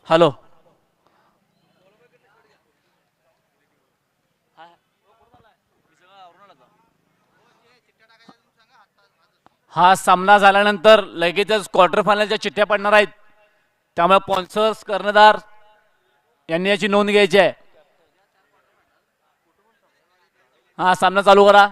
Hello. हा सामना झाल्यानंतर लगेचच क्वार्टर फायनलच्या चिठ्ठ्या पडणार आहेत. त्यामुळे स्पॉन्सर्स कर्णधार यांनी याची नोंद घ्यायची आहे. हा सामना चालू करा.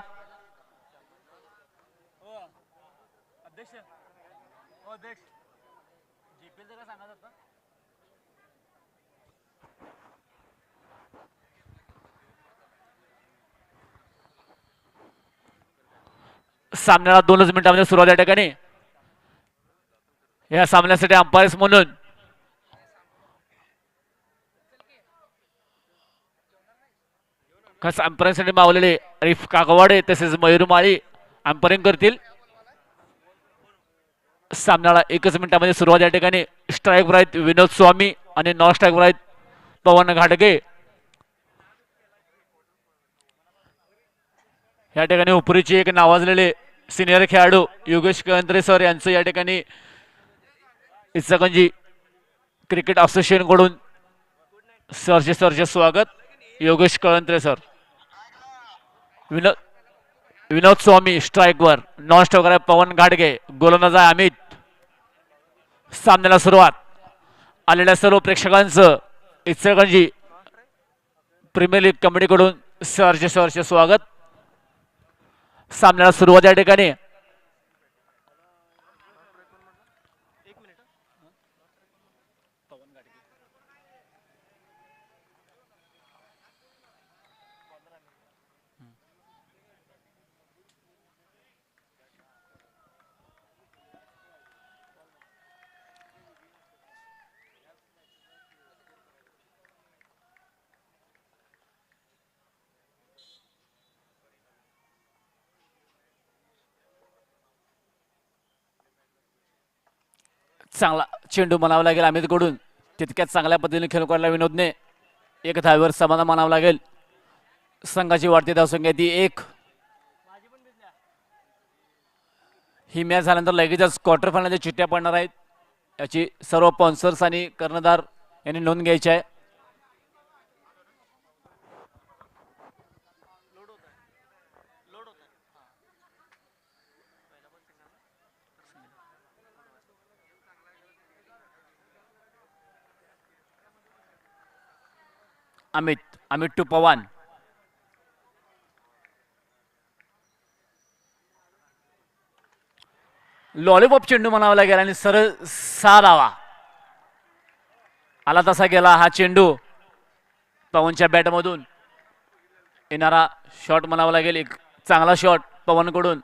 सामन्याला 2च मिनिटांमध्ये सुरुवात या ठिकाणी. या सामन्यासाठी अंपायर्स म्हणून खास अंपायरिंगसाठी मावलेले रिफ कागवाडे तसेच मयूर माळी अंपायरिंग करतील. सामन्याला 1च मिनिटांमध्ये सुरुवात या ठिकाणी. स्ट्राईकवर आहेत विनोद स्वामी आणि नॉन स्ट्राईकवर आहेत पवन घाटगे. या ठिकाणी उपरीचे एक नावाजलेले सिनियर खेळाडू योगेश कळंत्रे सर यांचं या ठिकाणी इचलकरंजी क्रिकेट असोसिएशन कडून सरचे स्वागत. योगेश कळंत्रे सर. विनोद विनोद स्वामी स्ट्राईकवर. नॉन स्ट्राईकवर पवन घाटगे. गोलंदाज आहे अमित. सामन्याला सुरुवात. आलेल्या सर्व प्रेक्षकांचं इचलकरंजी प्रीमियर लीग कमिटीकडून सरचे स्वागत. सामन्याला सुरुवात या ठिकाणी. चांगला चेंडू म्हणावा लागेल अमित कडून. तितक्याच चांगल्या पद्धतीने खेळ काढला विनोदने. एक धावेवर समाधान मानावं लागेल. संघाची वाढती धावसंख्या ती 1. ही मॅच झाल्यानंतर लगेचच क्वार्टर फायनलच्या चिठ्ठ्या पडणार आहेत. याची सर्व स्पॉन्सर्स आणि कर्णधार यांनी नोंद घ्यायची आहे. Amit to Pawan. लॉलीपॉप चेंडू म्हणावा लागेल आणि सरळ 6 धावा. आला तसा गेला हा चेंडू. पवनच्या बॅटमधून येणारा शॉट म्हणावा लागेल. एक चांगला शॉट पवनकडून.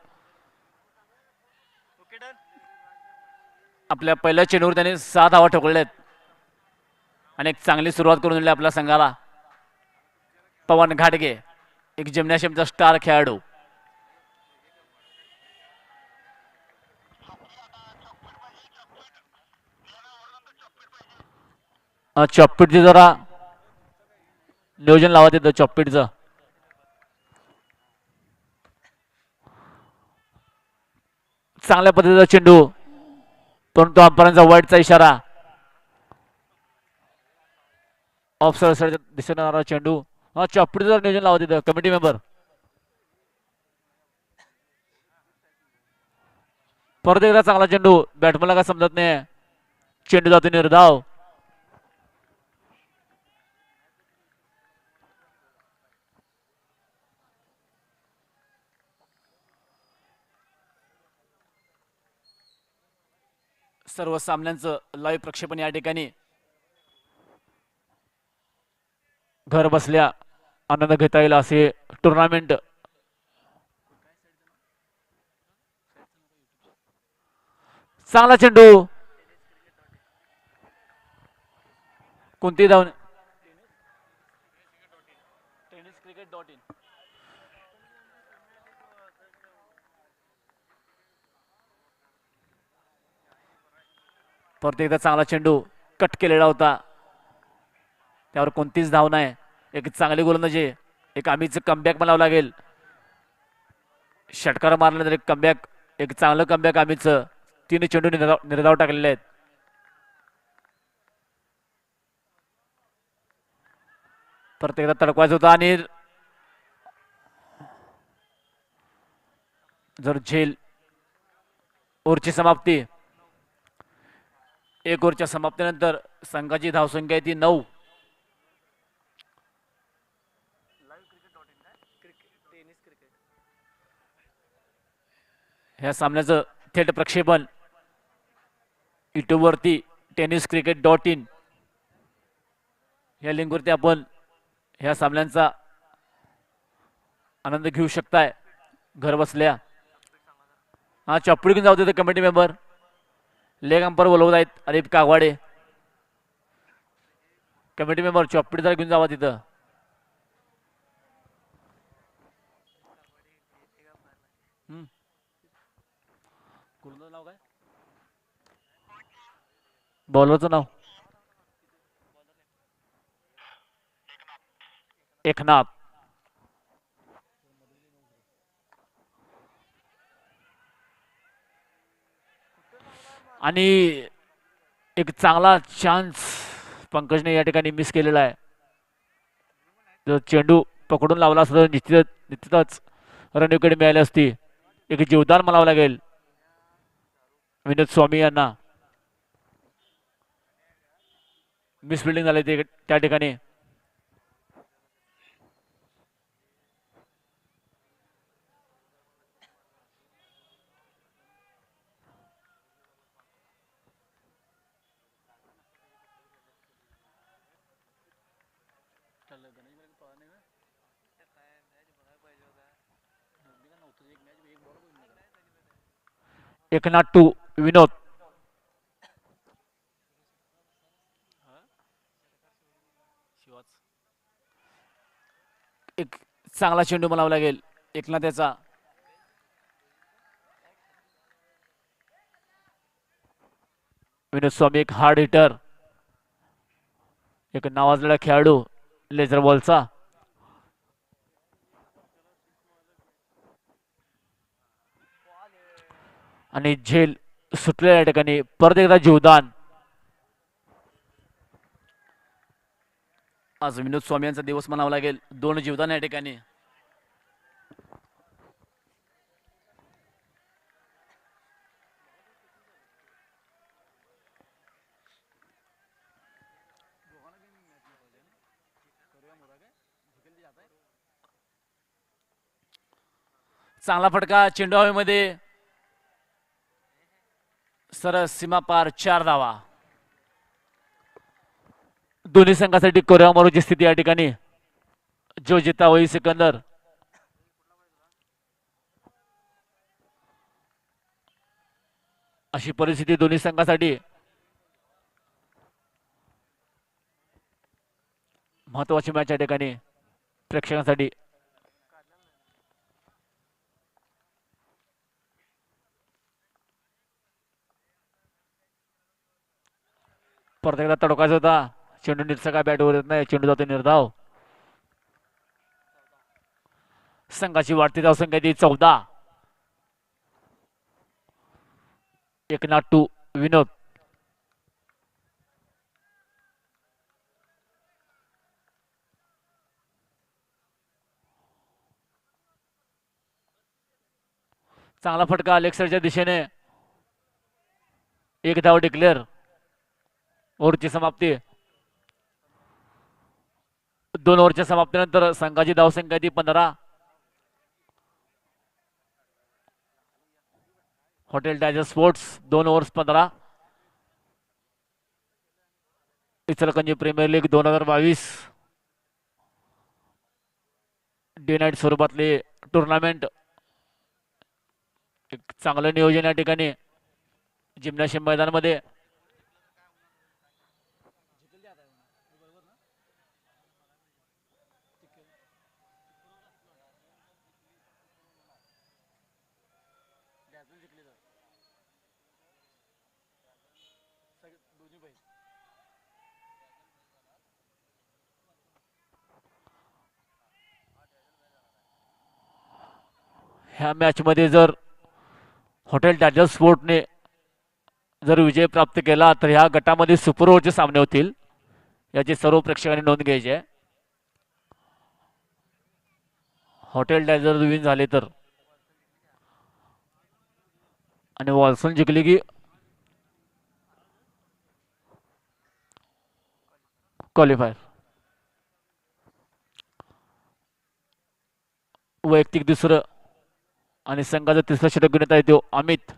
आपल्या पहिल्या चेंडूवर त्याने 6 धावा ठोकलेल्या आहेत आणि एक चांगली सुरुवात करून दिली आपल्या संघाला. पवन घाटगे एक जिम्नॅशियमचा स्टार खेळाडू. चॉपपीटची जरा नियोजन लावत येतं चॉपपीटचं. चांगल्या पद्धतीचा चेंडू परंतु अंपायरांचा वाईटचा इशारा. ऑफ साइड दिसणारा चेंडू. चॉपपीटचं नियोजन लावत येतं कमिटी मेंबर. परत एकदा चांगला चेंडू. बॅट्समनला काय समजत नाही. चेंडू जातो निर्धाव. सर्व सामन्यांचं लाईव्ह प्रक्षेपण या ठिकाणी घर बसल्या आनंद घेता येईल असे टुर्नामेंट. चांगला चेंडू. कोणती धावून. परत एकदा चांगला चेंडू कट केलेला होता. त्यावर कोणतीच धाव नाही. एक चांगली गोलंदाजी. एक आम्हीच कमबॅक म्हणावं लागेल. षटकार मारल्यानंतर एक कमबॅक. एक चांगलं कमबॅक आम्हीच. 3 चेंडू निर्धाव टाकलेले आहेत. परत एकदा तडकवायचा होता आणि जर झेल ओव्हरची समाप्ती. एक ओव्हरच्या समाप्तीनंतर संघाची धावसंख्या आहे ती 9. ह्या सामन्याचं थेट प्रक्षेपण यूट्यूबवरती tenniscricket.in या लिंकवरती आपण ह्या सामन्यांचा आनंद घेऊ शकताय घर बसल्या. हा चॉपडी घेऊन जाऊ देतो कमिटी मेंबर. लेग अंपायर बोलवत आहेत अलिप कागवाडे. कमिटी मेंबर चॉपडी जरा घेऊन जावा तिथं. नाव काय बॉलरचं नाव एकनाथ. आणि एक चांगला चान्स पंकजने या ठिकाणी मिस केलेला आहे. जर चेंडू पकडून लावला असता तर निश्चितच रन विकेट मिळाली असती. एक जीवदान म्हणावं लागेल विनोद स्वामी यांना. मिस फिल्डिंग झाली ते त्या ठिकाणी. एकनाथ टू विनोद. एक चांगला चेंडू म्हणावा लागेल एकनाथाचा. विनोद स्वामी एक हार्ड हिटर, एक नावाजलेला खेळाडू लेझर बॉलचा. आणि झेल सुटलेल्या ठिकाणी परत एकदा जीवदान. आज विनोद स्वामी यांचा दिवस म्हणावा लागेल. 2 जीवदान या ठिकाणी. चांगला फटका चेंडू हवेमध्ये सरस सीमा पार 4 धावा. दोन्ही संघासाठी कोऱ्यामारूची स्थिती या ठिकाणी. जो जिता वही सिकंदर. अशी परिस्थिती दोन्ही संघासाठी. महत्वाची मॅच या ठिकाणी प्रेक्षकांसाठी. परत एकदा तडकायचा होता. चेंडू नीटचा काय बॅटवर येत नाही. चेंडू जातो निर्धाव. संघाची वाढती धावसंख्या ती 14. एकनाथ टू विनोद. चांगला फटका लेग साइडच्या दिशेने. एक धाव डिक्लेअर. ओव्हरची समाप्ती. 2 ओव्हरच्या समाप्तीनंतर संघाची धावसंख्या ती 15. Hotel tiger sports 2 overs 15. Ichalkaranji premier league 2022 day night स्वरूपातले टुर्नामेंट. एक चांगलं नियोजन या ठिकाणी जिम्नॅशियम मैदानामध्ये. ह्या मॅच मध्ये जर हॉटेल टायगर स्पोर्टने जर विजय प्राप्त केला तर ह्या गटामध्ये सुपर ओव्हरचे सामने होतील. याची सर्व प्रेक्षकांनी नोंद घ्यायची आहे. हॉटेल डायझर विन झाले तर आणि वॉल्सन जिंकली की क्वालिफायर. वैयक्तिक दुसरं आणि संघाचा तिसरा षटक घेण्यात येतो अमित.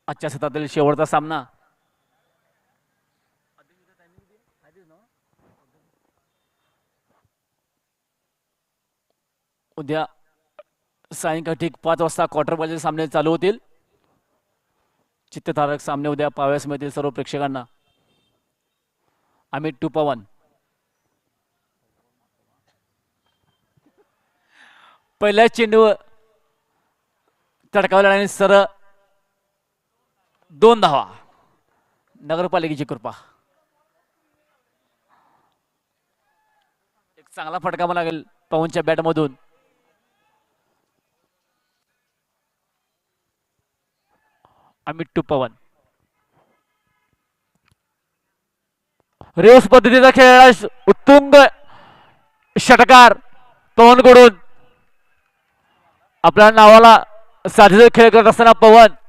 आजच्या सत्रातील शेवटचा सामना उद्या सायंकाळी ठीक 5 वाजता क्वार्टर फायनल सामने चालू होतील. चित्तथारक सामने उद्या पाहाव्यास मिळतील सर्व प्रेक्षकांना. अमित 2 पवन पहिल्या चेंडू तडकावला आणि सरळ 2 धावा. नगरपालिकेची कृपा. एक चांगला फटका मला लागेल पवनच्या बॅट मधून. अमित 2 पवन रेस पद्धतीचा खेळ उत्तुंग षटकार पवनकडून. आपल्या नावाला साधीचा खेळ करत असताना पवन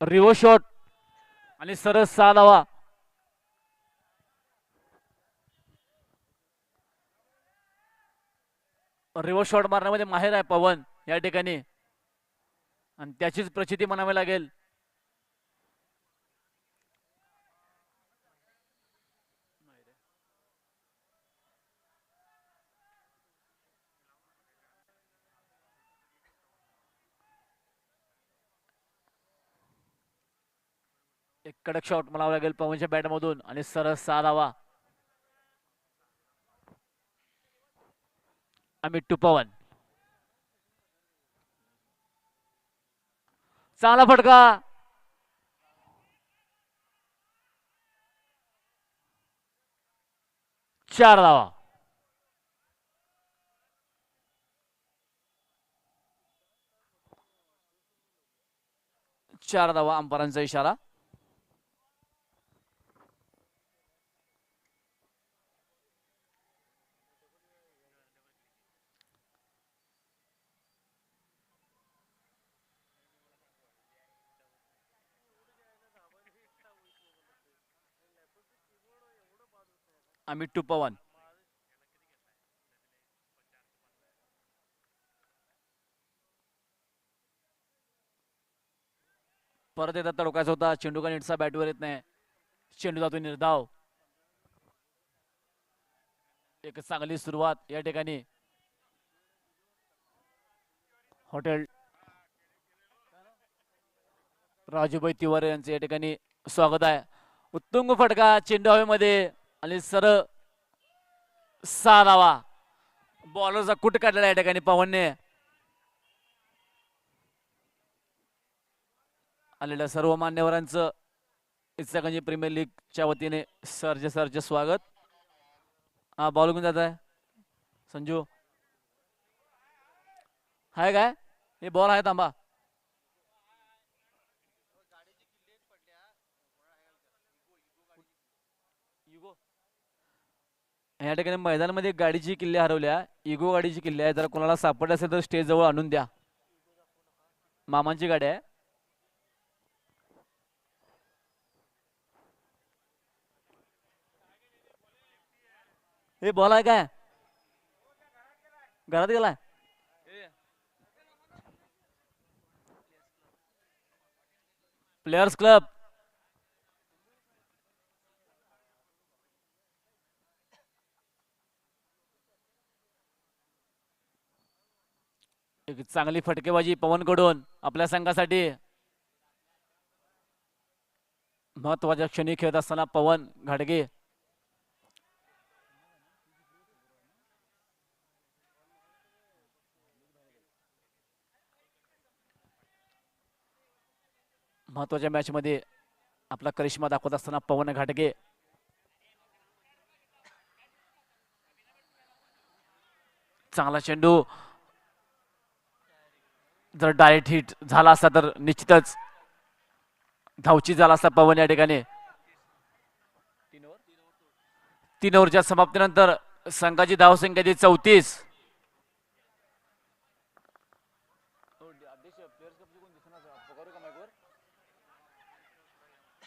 रिव्हर्स शॉट आणि सरळ 6 धावा. रिव्हर्स शॉट मारण्यामध्ये माहेर आहे पवन या ठिकाणी आणि त्याचीच प्रचिती म्हणावी लागेल. एक कडक शॉट म्हणावा लागेल पवनच्या बॅट मधून आणि सरळ 6 धावा. अमित 2 पवन चांगला फटका. 4 धावा. चार धावा अंपायरांचा इशारा. अमित 2 पवन परत एकदा तडकायचा होता. चेंडू का नीटचा बॅटवर येत नाही. चेंडू जातो निर्धाव. एक चांगली सुरुवात या ठिकाणी हॉटेल राजूभाई तिवारी यांचे या ठिकाणी स्वागत आहे. उत्तुंग फटका चेंडू हवेमध्ये आणि सरळ 6 धावा. बॉलरचा कुट काढलेला या ठिकाणी पवनने. आलेल्या सर्व मान्यवरांचं इचलकरंजी प्रीमियर लीगच्या वतीने सरचे स्वागत. हा बॉल घेऊन जात आहे संजू. आहे काय हे बॉल आहे थांबा. या ठिकाणी मैदानामध्ये गाडीची किल्ले हरवल्या. इगो गाडीची किल्ले आहे. जर कोणाला सापडले असेल तर स्टेज जवळ आणून द्या. मामांची गाडी आहे. हे बॉल आहे काय घरात गेलाय. प्लेयर्स क्लब एक चांगली फटकेबाजी पवनकडून आपल्या संघासाठी. महत्वाच्या क्षणी खेळत असताना पवन घाडगे महत्वाच्या मॅच मध्ये आपला करिश्मा दाखवत असताना पवन घाटगे चांगला चेंडू जर डायरेक्ट हिट झाला असता तर निश्चितच धावची झाला असता पवन या ठिकाणी 3 ओव्हरच्या समाप्तीनंतर संघाची धावसंख्या ती 34.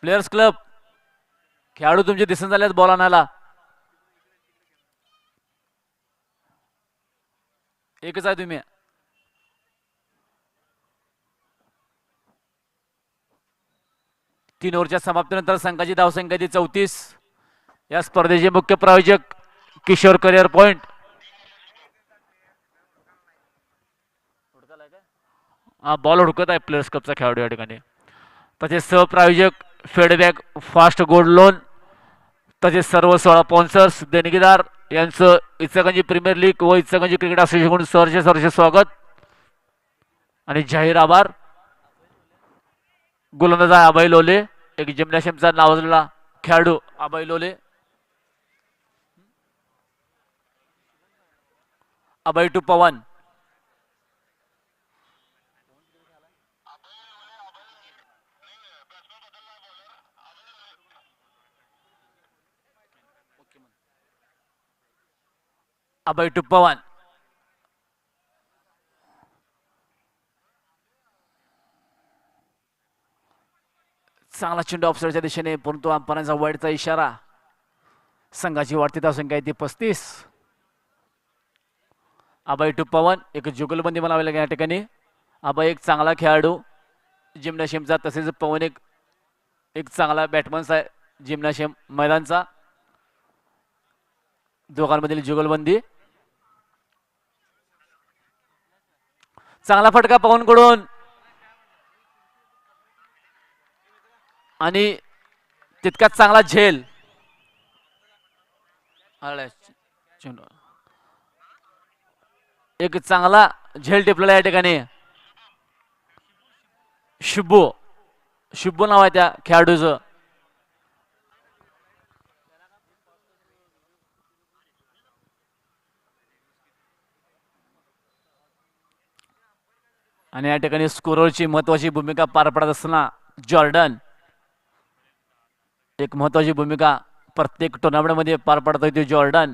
प्लेयर्स क्लब खेळाडू तुमचे दिसून झालेत बॉल आणायला. एकच आहे तुम्ही. तीन ओव्हरच्या समाप्तीनंतर संघाची धावसंख्या ती 34. या स्पर्धेचे मुख्य प्रायोजक किशोर करिअर पॉइंट. हा बॉल हुडकत आहे प्लेयर्स कपचा खेळाडू या ठिकाणी. तसेच सहप्रायोजक फेडबॅक फास्ट गोल्ड लोन, तसेच सर्व 16 स्पॉन्सर्स देणगीदार यांचं इचलकरंजी प्रीमियर लीग व इचलकरंजी क्रिकेट असोसिएशन सहर्ष स्वागत आणि जाहीर आभार. गोलंदाज आहे अभय लोले, एक जिम्नॅशियमचा नावाजलेला खेळाडू अभय लोले. अभय टू पवन. अभय टू पवन. चांगला चेंडू ऑफसाईडच्या दिशेने, परंतु अंपायरांचा वाईडचा इशारा. संघाची वाढती धावसंख्या आहे ती 35. अभय टू पवन एक जुगलबंदी म्हणावी लागेल या ठिकाणी. अभय एक चांगला खेळाडू जिम्नॅशियमचा, तसेच पवन एक चांगला बॅटमन्स आहे जिम्नॅशियम मैदानचा. दोघांमधील जुगलबंदी. चांगला फटका पवन कडून आणि तितकाच चांगला झेल. एक चांगला झेल टिपलेला या ठिकाणी. शुभू शुभू नाव आहे त्या खेळाडूचं. आणि या ठिकाणी स्कोररची महत्वाची भूमिका पार पडत असताना जॉर्डन एक महत्वाची भूमिका प्रत्येक टुर्नामेंटमध्ये पार पडत होती. जॉर्डन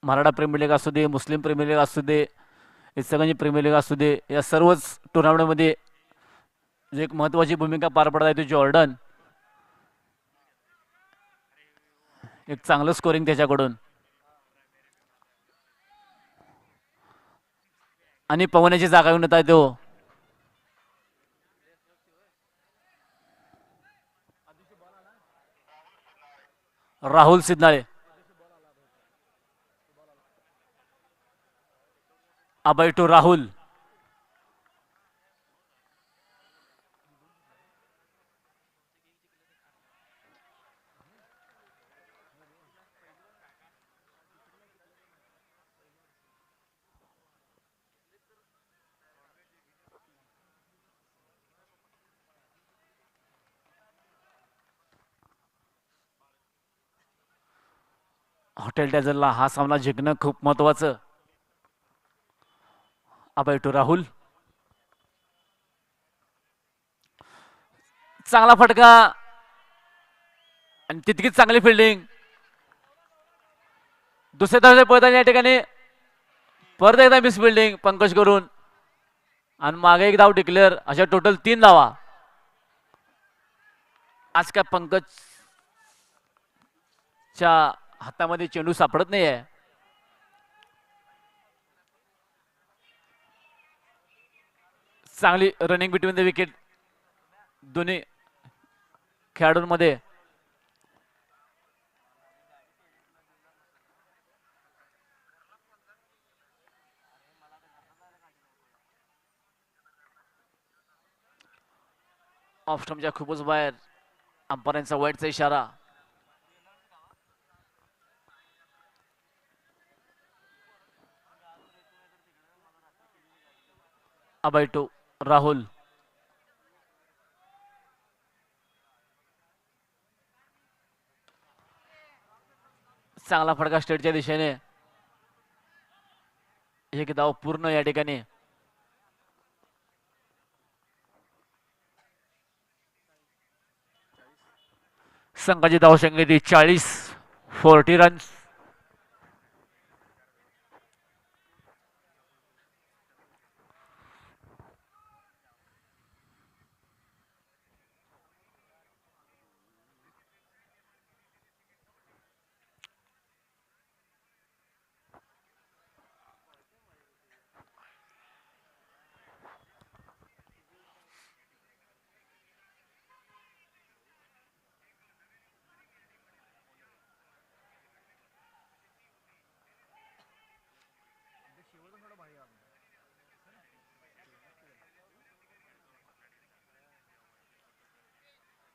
मराठा प्रीमियर लीग असू दे, मुस्लिम प्रीमियर लीग असू दे, इचलकरंजी प्रीमियर लीग असू दे, या सर्वच टुर्नामेंटमध्ये जो एक महत्वाची भूमिका पार पडत आहे ती जॉर्डन. एक चांगलं स्कोरिंग त्याच्याकडून. आणि पवनाची जागा घेऊन येत आहे तो. राहुल सिद्धाळे. अभय टू राहुल. हॉटेल डॅझलला हा सामना जिंकणं खूप महत्वाचं. अभय टू राहुल. चांगला फटका आणि तितकीच चांगली फिल्डिंग. दुसऱ्या धावचे पळताना या ठिकाणी परत एकदा मिस फिल्डिंग पंकज करून आणि मागे एक धाव डिक्लेअर. अशा टोटल 3 धावा. आज काय पंकजच्या हातामध्ये चेंडू सापडत नाहीये. चांगली रनिंग बिटवीन द विकेट दोन्ही खेळाडूंमध्ये. ऑफ स्टंपच्या खूपच बाहेर. अंपायरांचा वाईटचा इशारा. अभय टू राहुल. चांगला फटका स्टेटच्या दिशेने. एक धाव पूर्ण या ठिकाणी. संघाची धावसंख्या ती 40 रन्स.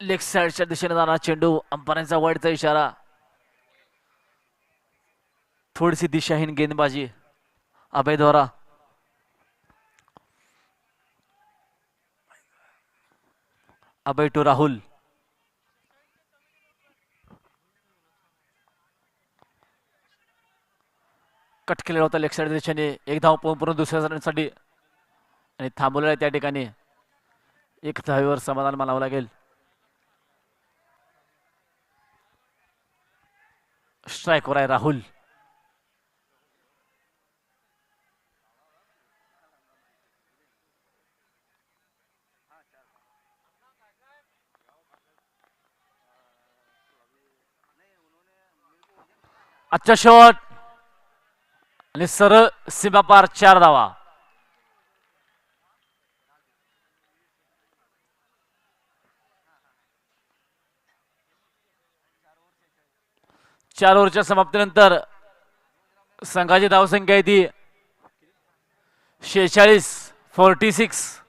लेग साइडच्या दिशेने जाणार चेंडू. अंपायरांचा वाईटचा इशारा. थोडीशी दिशाहीन गेंदबाजी अभय द्वारा. अभय टू राहुल. कट केलेला होता लेग साइड दिशेने. एक धाव पूर्ण दुसऱ्या रनसाठी आणि थांबवलेला आहे त्या ठिकाणी. एक धावेवर समाधान मानावं लागेल. स्ट्राईकवर आहे राहुल. अच्छा शॉट आणि सरळ सीमा पार 4 धावा. चार ओव्हरच्या समाप्तीनंतर संघाची धावसंख्या आहे ती 46.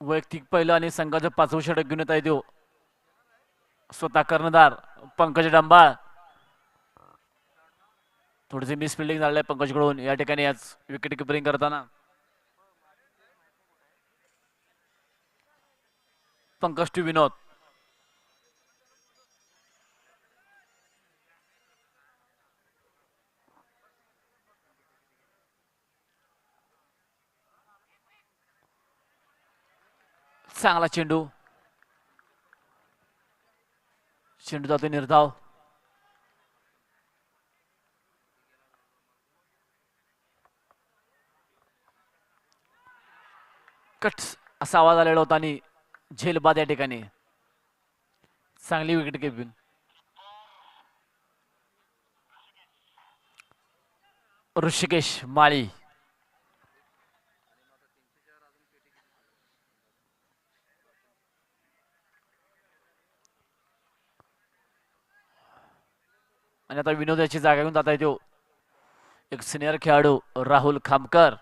वैयक्तिक पहिलं आणि संघाचं 5वं षटक घेऊन येत आहे तो स्वतः कर्णधार पंकज डांबाळ. थोडीशी मिस फिल्डिंग झाली आहे पंकजकडून या ठिकाणी आज विकेट किपरिंग करताना. पंकज टू विनोद. चांगला चेंडू. चेंडू जातो निर्धाव. कट असा आवाज आलेला होता आणि झेल बाद या ठिकाणी. चांगली विकेट किपिंग. ऋषिकेश माळी. आणि आता विनोद याची जागा घेऊन जाता येतो एक सिनियर खेळाडू राहुल खामकर.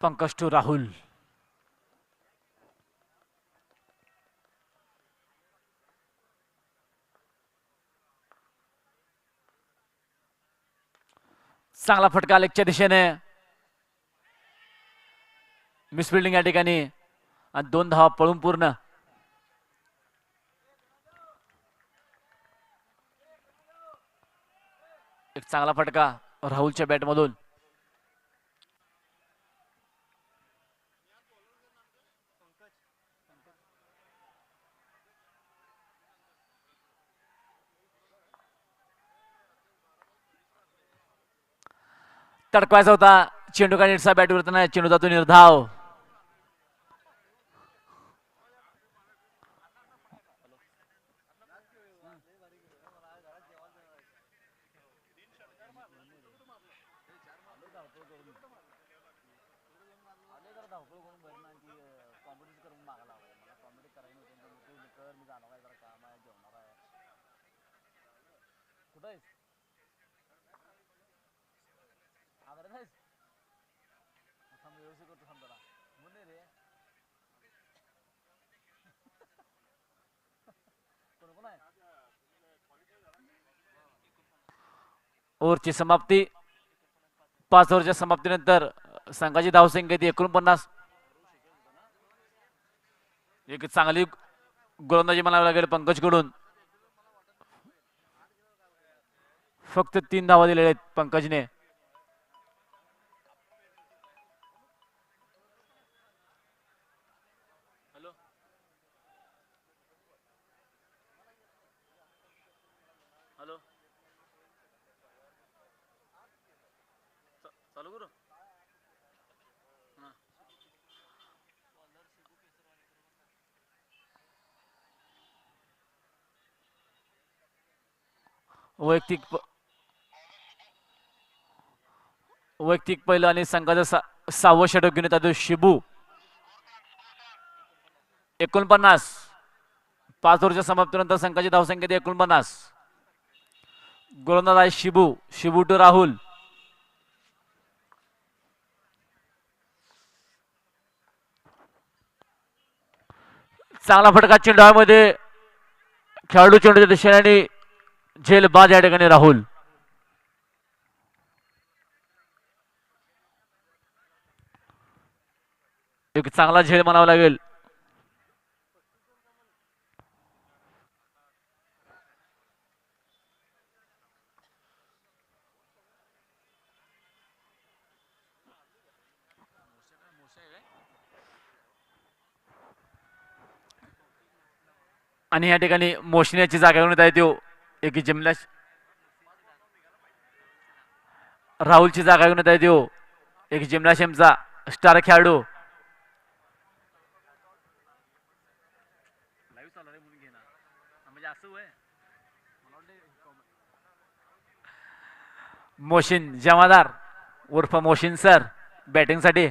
पंकज टू राहुल. चांगला फटका लेगच्या दिशेने. मिसफिल्डिंग या ठिकाणी आणि 2 धावा पळून पूर्ण. एक चांगला फटका राहुलच्या बॅटमधून. तडकवायचा होता चेंडू का नीटसा बॅटवर नाही चेंडू जातो निर्धाव. ओव्हरची समाप्ती. 5 ओव्हरच्या समाप्तीनंतर संघाची धावसंख्या ती 49. एक चांगली गोलंदाजी म्हणावी लागेल पंकजकडून. फक्त 3 धावा दिलेल्या आहेत पंकजने. वैयक्तिक पहिलं आणि संघाचं 6वं षटक घेऊन येतात शिबू. 49. 5 ओव्हरच्या समाप्तीनंतर संघाची धावसंख्या 49. गोलंदाज आहे शिबू टू राहुल. चांगला फटका चेंडूमध्ये खेळाडू चेंडूच्या दिशेने आणि झेल बाद या ठिकाणी राहुल. एक चांगला झेल म्हणावा लागेल. आणि या ठिकाणी मोशनियाची जागा घेऊन येत आहे. एक जिमला राहुलची जागा घेऊन येत आहे. एक जिमनाशियमचा स्टार खेळाडू. मोशिन जमादार उर्फ मोशिन सर बॅटिंग साठी.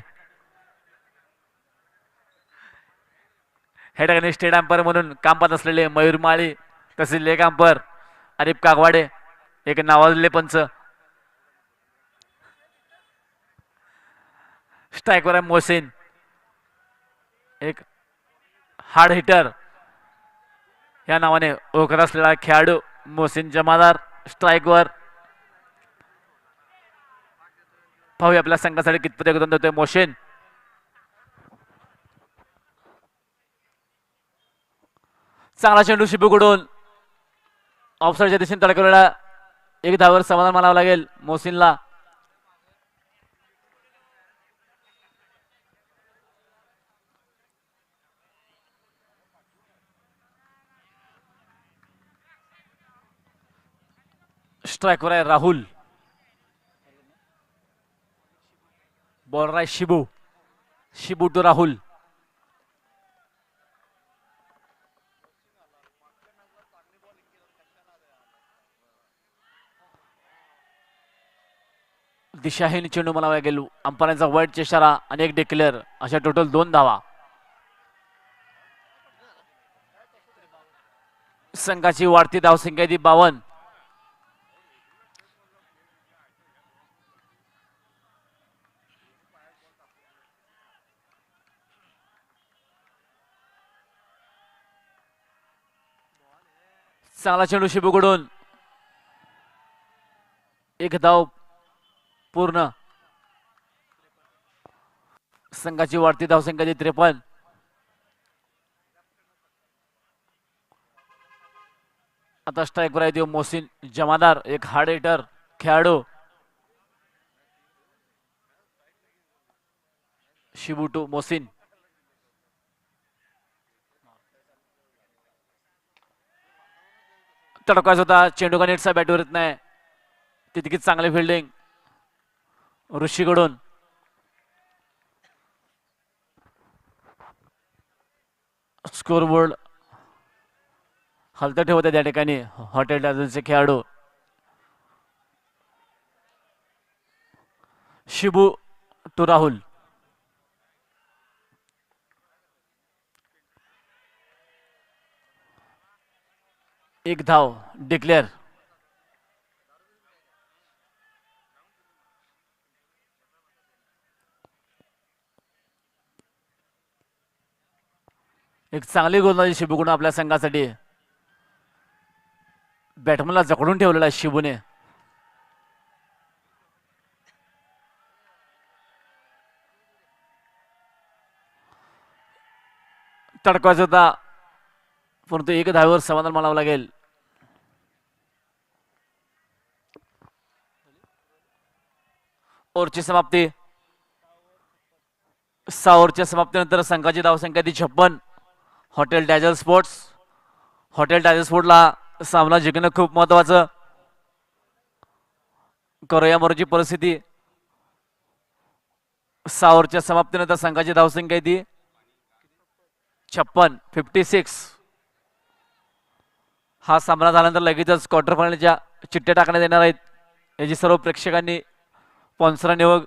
हे ठिकाणी स्टेट अंपायर म्हणून काम पाहत असलेले मयूर माळी तसेच लेग अंपायर अरिफ कागवाडे एक नावाजलेले पंच. स्ट्राईकवर आहे मोहसिन एक हार्ड हिटर या नावाने ओळखत असलेला खेळाडू मोहसिन जमादार स्ट्राईकवर. पाहूया आपल्या संघासाठी कितपत योगदान देतोय मोहसिन. चांगला चेंडू शिबूकडून ऑफसाईडच्या दिशेने तडकवलेला. एक धावावर समाधान मानावं लागेल मोहसिनला. स्ट्राईकवर आहे राहुल. बॉलर आहे शिबू टू राहुल. दिशाहीन चेंडू म्हणावा लागेल. अंपायरांचा वाईट इशारा आणि एक डिक्लेअर अशा टोटल 2 धावा. संघाची वाढती धावसंख्या 52. चांगला चेंडू शिबूकडून. एक धाव पूर्ण. संघाची वाढती धावसंख्या 53. आता स्ट्राईकवर आहे मोहसिन जमादार एक हार्ड हिटर खेळाडू. शिबू टू मोहसिन. तडकायचा होता चेंडू का नेटचा बॅटवर येत नाही. तितकीच चांगली फिल्डिंग ऋषीकडून स्कोरबोर्ड हलतं ठेवतात या ठिकाणी हॉटेल डॅझलचे खेळाडू. शिबू टू राहुल. एक धाव डिक्लेअर. एक चांगली गोलंदाजी शिबूकडून आपल्या संघासाठी. बॅटमनला जखडून ठेवलेला आहे शिबूने. तडकावायचा होता परंतु एक धावेवर समाधान मानावं लागेल. ओव्हरची समाप्ती. 6 ओव्हरच्या समाप्तीनंतर संघाची धावसंख्या ती 56. Hotel dazzle sports. Hotel dazzle स्पोर्टला सामना जिंकणं खूप महत्वाचं. करूया मरोची परिस्थिती. 6 ओव्हरच्या समाप्तीनंतर संघाची धावसंख्या ती 56. हा सामना झाल्यानंतर लगेचच क्वार्टर फायनलच्या चिठ्ठ्या टाकण्यात येणार आहेत. याची सर्व प्रेक्षकांनी स्पॉन्सरांनी व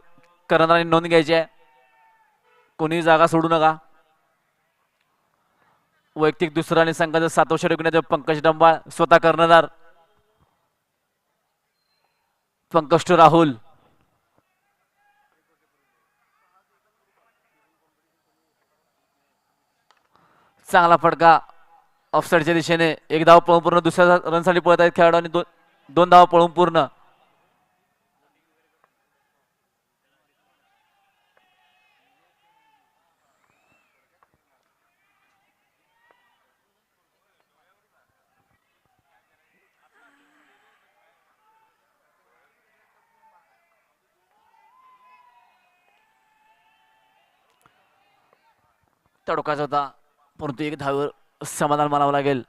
करणाऱ्यांनी नोंद घ्यायची आहे. कोणी जागा सोडू नका. वैयक्तिक दुसरा आणि संघाचा 7वा षटक पंकज डंबाळ. स्वतः कर्णधार पंकज टू राहुल. चांगला फटका ऑफसाईडच्या दिशेने. एक धाव पळून पूर्ण. दुसऱ्या रनसाठी पळत आहेत खेळाडू आणि दोन धाव पळून पूर्ण. तडकाचा होता परंतु एक धावेवर समाधान मानावं लागेल.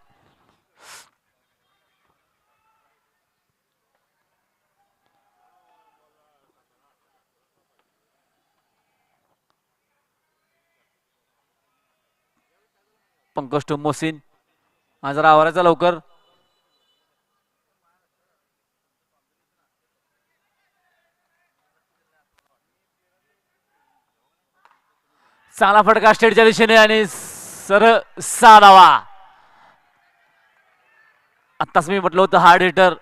पंकज टू मोहसिन. हा जरा आवरायचा लवकर. चांगला फटका स्टेटच्या दिशेने आणि सरळ 6 धावा. आत्ताच मी म्हटलं होतं हार्ड हिटर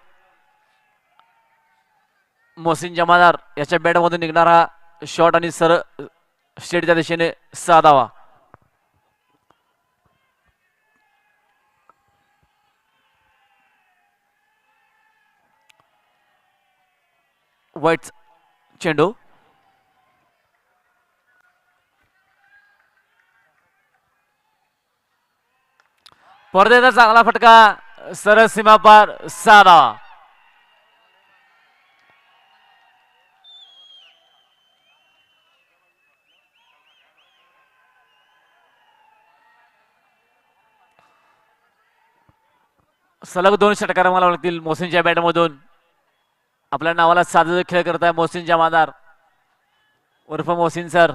मोहसिन जमादार याच्या बॅटमधून निघणारा शॉट आणि सरळ स्टेटच्या दिशेने 6 धावा. वाईट चेंडू. परदेचा चांगला फटका सरळ सीमा पार 6 धावा. सलग 2 षटकार मला लागतील मोहसिनच्या बॅटमधून. आपल्या नावाला साधा खेळ करत आहे मोहसिन जमादार उर्फ मोहसिन सर.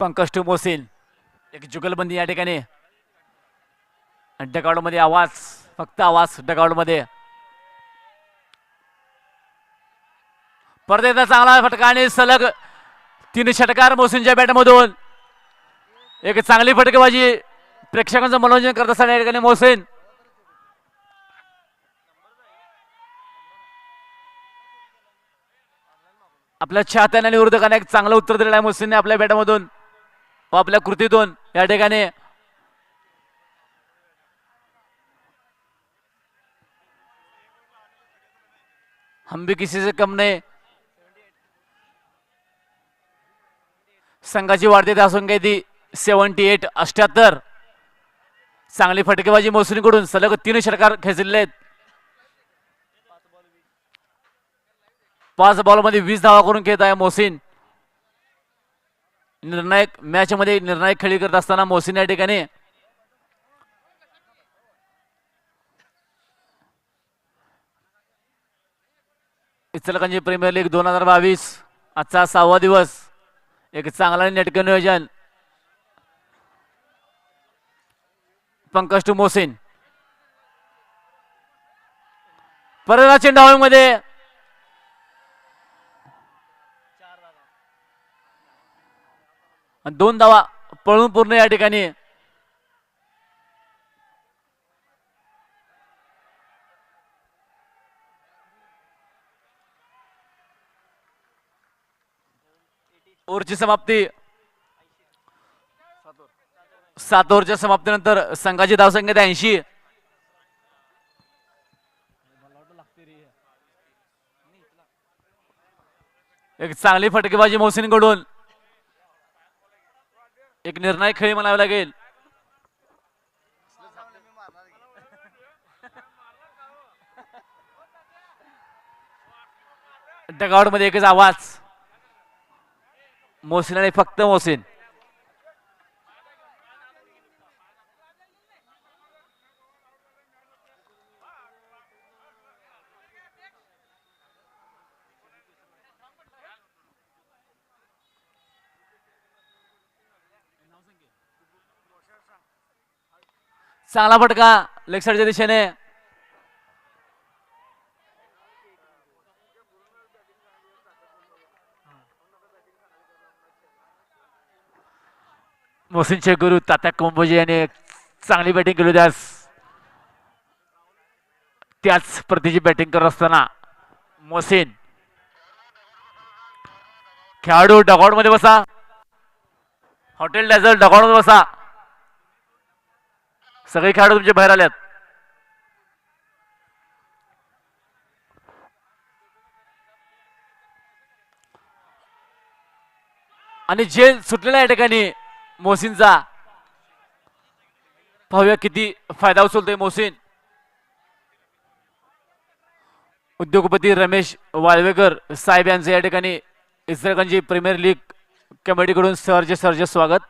पंकज टू मोहसिन. एक जुगलबंदी या ठिकाणी. डगआउट मध्ये आवाज. फक्त आवाज डगआउट मध्ये. परदेचा चांगला फटका आणि सलग 3 षटकार मोहसिनच्या बॅटमधून. एक चांगली फटकेबाजी. प्रेक्षकांचं मनोरंजन करत असताना या ठिकाणी मोहसिन. आपल्या चाहत्यांना आणि विरोधकांना एक चांगलं उत्तर दिलेलं आहे मोहसिनने आपल्या बॅटमधून व आपल्या कृतीतून या ठिकाणी. हम भी किसी से कम नाही. संघाची वाढते धावसंख्या ती 78. चांगली फटकेबाजी मोहसिनकडून. सलग 3 षटकार खेचलेले आहेत. 5 बॉलमध्ये 20 धावा करून खेळत आहे मोहसिन. निर्णायक मॅच मध्ये निर्णायक खेळी करत असताना मोहसिन या ठिकाणी इचलकरंजी प्रीमियर लीग 2022 आजचा 6वा दिवस. एक चांगला नेटकं नियोजन. पंकज टू मोहसिन परत चेंडू मध्ये दोन धावा पळून पूर्ण या ठिकाणी. ओव्हरची समाप्ती. 7 ओव्हरच्या समाप्तीनंतर संघाची धावसंख्या 80. एक चांगली फटकेबाजी मोहसिन कडून. एक निर्णायक खेळी म्हणावी लागेल. डगआउट मध्ये एकच आवाज. मोहसिन आणि फक्त मोहसिन. चांगला फटका लेग साईडच्या दिशेने. मोहसिनचे गुरु तात्या कंबोजी यांनी चांगली बॅटिंग केली. त्याच प्रतीची बॅटिंग करत असताना मोहसिन. खेळाडू डगआउट मध्ये बसा. हॉटेल डॅझल डगआउट मध्ये बसा. सगळे खेळाडू तुमचे बाहेर आल्यात. आणि जेल सुटलेला या ठिकाणी मोहसिनचा. पाहूया किती फायदा उचलतोय मोहसिन. उद्योगपती रमेश वाळवेकर साहेब यांचे या ठिकाणी इचलकरंजी प्रीमियर लीग कमिटीकडून सहर्ष स्वागत.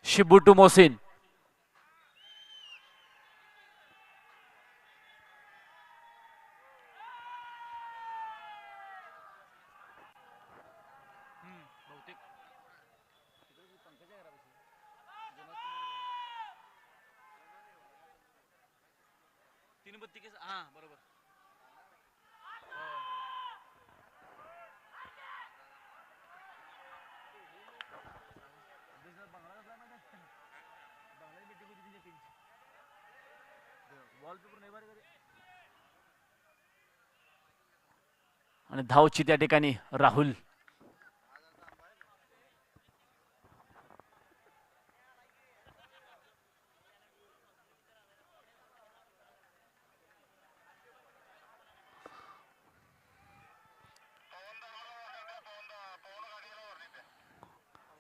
शिबू टू मोहसिन. आणि धावची त्या ठिकाणी राहुल.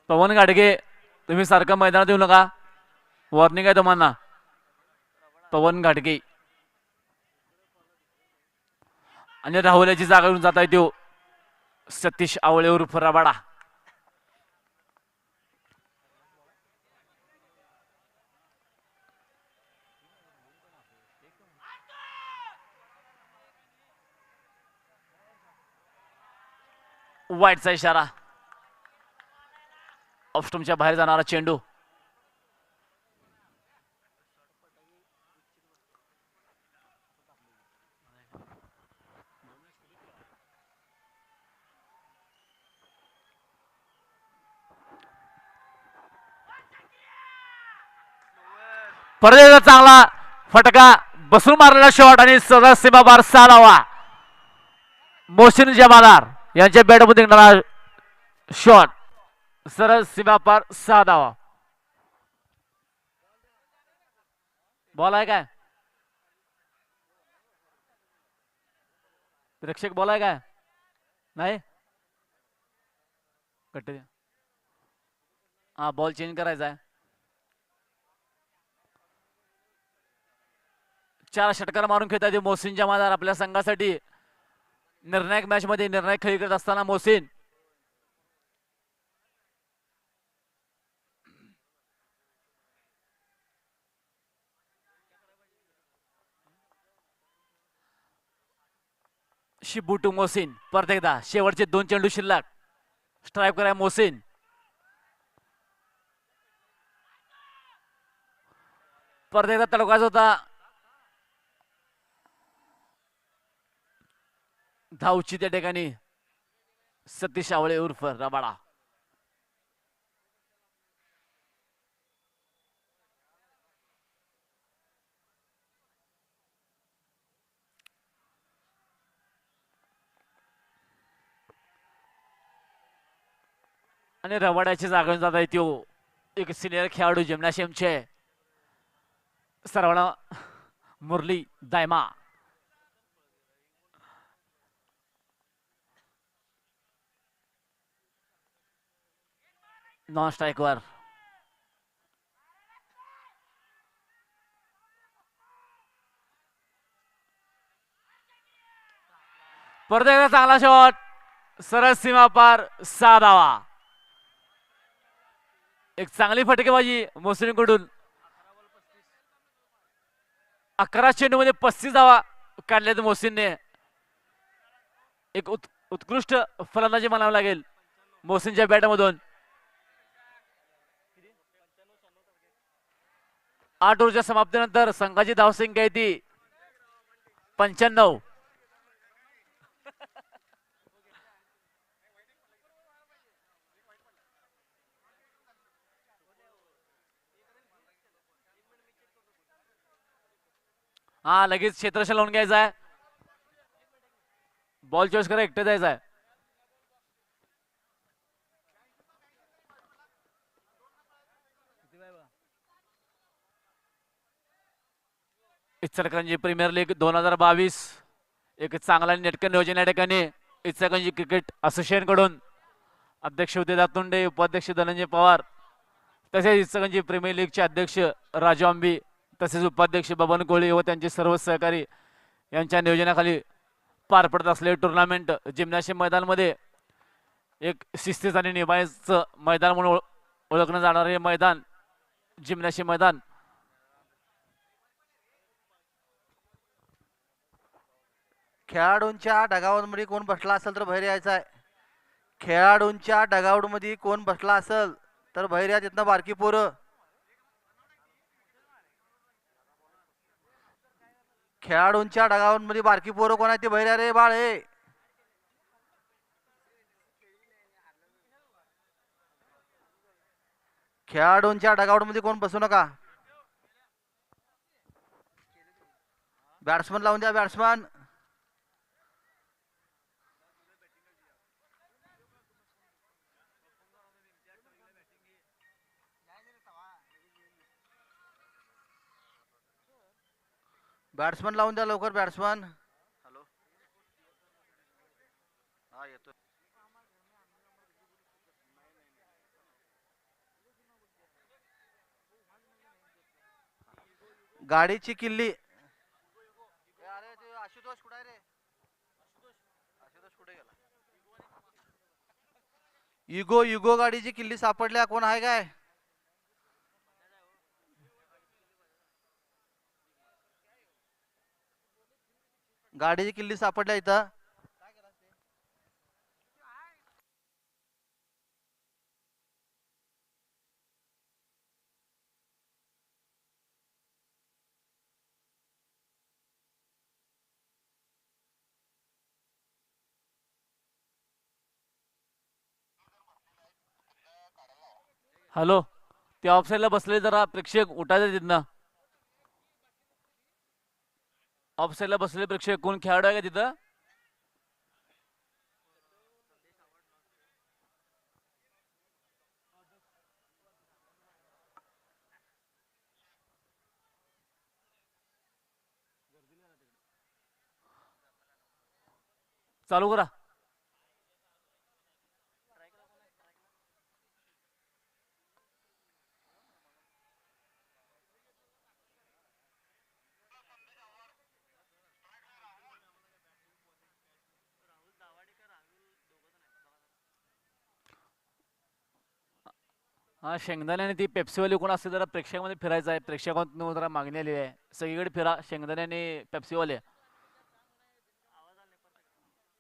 पवन गाडगे तुम्ही सारखं मैदानात येऊ नका. वॉर्निंग आहे तुम्हाला. पवन गाडगे आणि राहुल याची जागा घेऊन जाता येतो सतीश आवळे उर्फ रबाडा. वाईटचा इशारा. ऑफस्टमच्या बाहेर जाणारा चेंडू. परत चांगला फटका बसून मारलेला शॉट आणि सदा सीमापार 6 धावा. मोहसिन जमादार यांच्या बॅटमध्ये निघणारा शॉट सरळ सीमापार 6 धावा. बॉल आहे काय? प्रेक्षक बॉल आहे काय? नाही कट्टे द्या. हा बॉल चेंज करायचा आहे. 4 षटकार मारून खेळतात मोहसिन जमादार आपल्या संघासाठी. निर्णायक मॅच मध्ये निर्णायक खेळी करत असताना मोहसिन. शिबू टू मोहसिन. परत एकदा शेवटचे 2 चेंडू शिल्लक. स्ट्राईक कराय मोहसिन. परत एकदा तडकायचा होता. धावची त्या ठिकाणी सतीश आवळे उर्फ रबाडा. आणि रबाड्याची जागा जात आहे तो एक सिनियर खेळाडू जिम्नॅशियमचे सर्वांना मुरली दायमा. नॉन स्ट्राईकवर परत एकदा चांगला शॉट. सरळ सीमा पार 6 धावा. एक चांगली फटकेबाजी मोहसिनकडून. 11 चेंडू मध्ये 35 धावा काढल्यात मोहसिनने. एक उत्कृष्ट फलंदाजी म्हणावं लागेल मोहसिनच्या बॅटमधून. 8 ओव्हरच्या समाप्तीनंतर संघाची धावसंख्या आहे ती 95. हा लगेच क्षेत्रशः लावून घ्यायचा आहे. बॉल चॉईस करा. एकटे जायचा आहे. इचलकरंजी प्रीमियर लीग 2022 एक चांगला नेटकं नियोजन या ठिकाणी इचलकरंजी क्रिकेट असोसिएशन कडून अध्यक्ष उदय दातुंडे, उपाध्यक्ष धनंजय पवार, तसेच इचलकरंजी प्रीमियर लीगचे अध्यक्ष राजू आंबी, तसेच उपाध्यक्ष बबन कोळी व त्यांचे सर्व सहकारी यांच्या नियोजनाखाली पार पडत असलेले टुर्नामेंट जिम्नॅशियम मैदानामध्ये एक शिस्तीत आणि निभायचं मैदान म्हणून ओळखलं जाणारे हे मैदान जिम्नॅशियम मैदान. खेळाडूंच्या डगावरमध्ये कोण बसला असेल तर बाहेर यायचं आहे. खेळाडूंच्या डगावरमध्ये कोण बसला असेल तर बाहेर या. तिथनं बारकी पोरं. खेळाडूंच्या डगावरमध्ये बारकी पोरं कोण आहे ते बाहेर या रे बाळ. हे खेळाडूंच्या डगावरमध्ये कोण बसू नका. बॅट्समन लावून द्या. बॅट्समन बॅट्समन लावून द्या लवकर. बॅट्समन. हॅलो. हा येतो. गाडीची किल्ली. अरे ते आशुतोष कुठे आहे रे? आशुतोष कुठे गेला? युगो युगो गाडीची किल्ली सापडल्या. कोण आहे काय? गाडीची किल्ली सापडल्या इथं. हॅलो. ते ऑफसाईडला बसले जरा प्रेक्षक उठायचे तिथनं. ऑफसाईडला बसलेले प्रेक्षक कोण खेळाडू आहे का तिथं? चालू करा. हा शेंगदाणे आणि ती पेप्सीवाली कोण असते जरा प्रेक्षकामध्ये फिरायचं आहे. प्रेक्षकांतून जरा मागणी आलेली आहे. सगळीकडे फिरा. शेंगदाणे आणि पेप्सीवाले.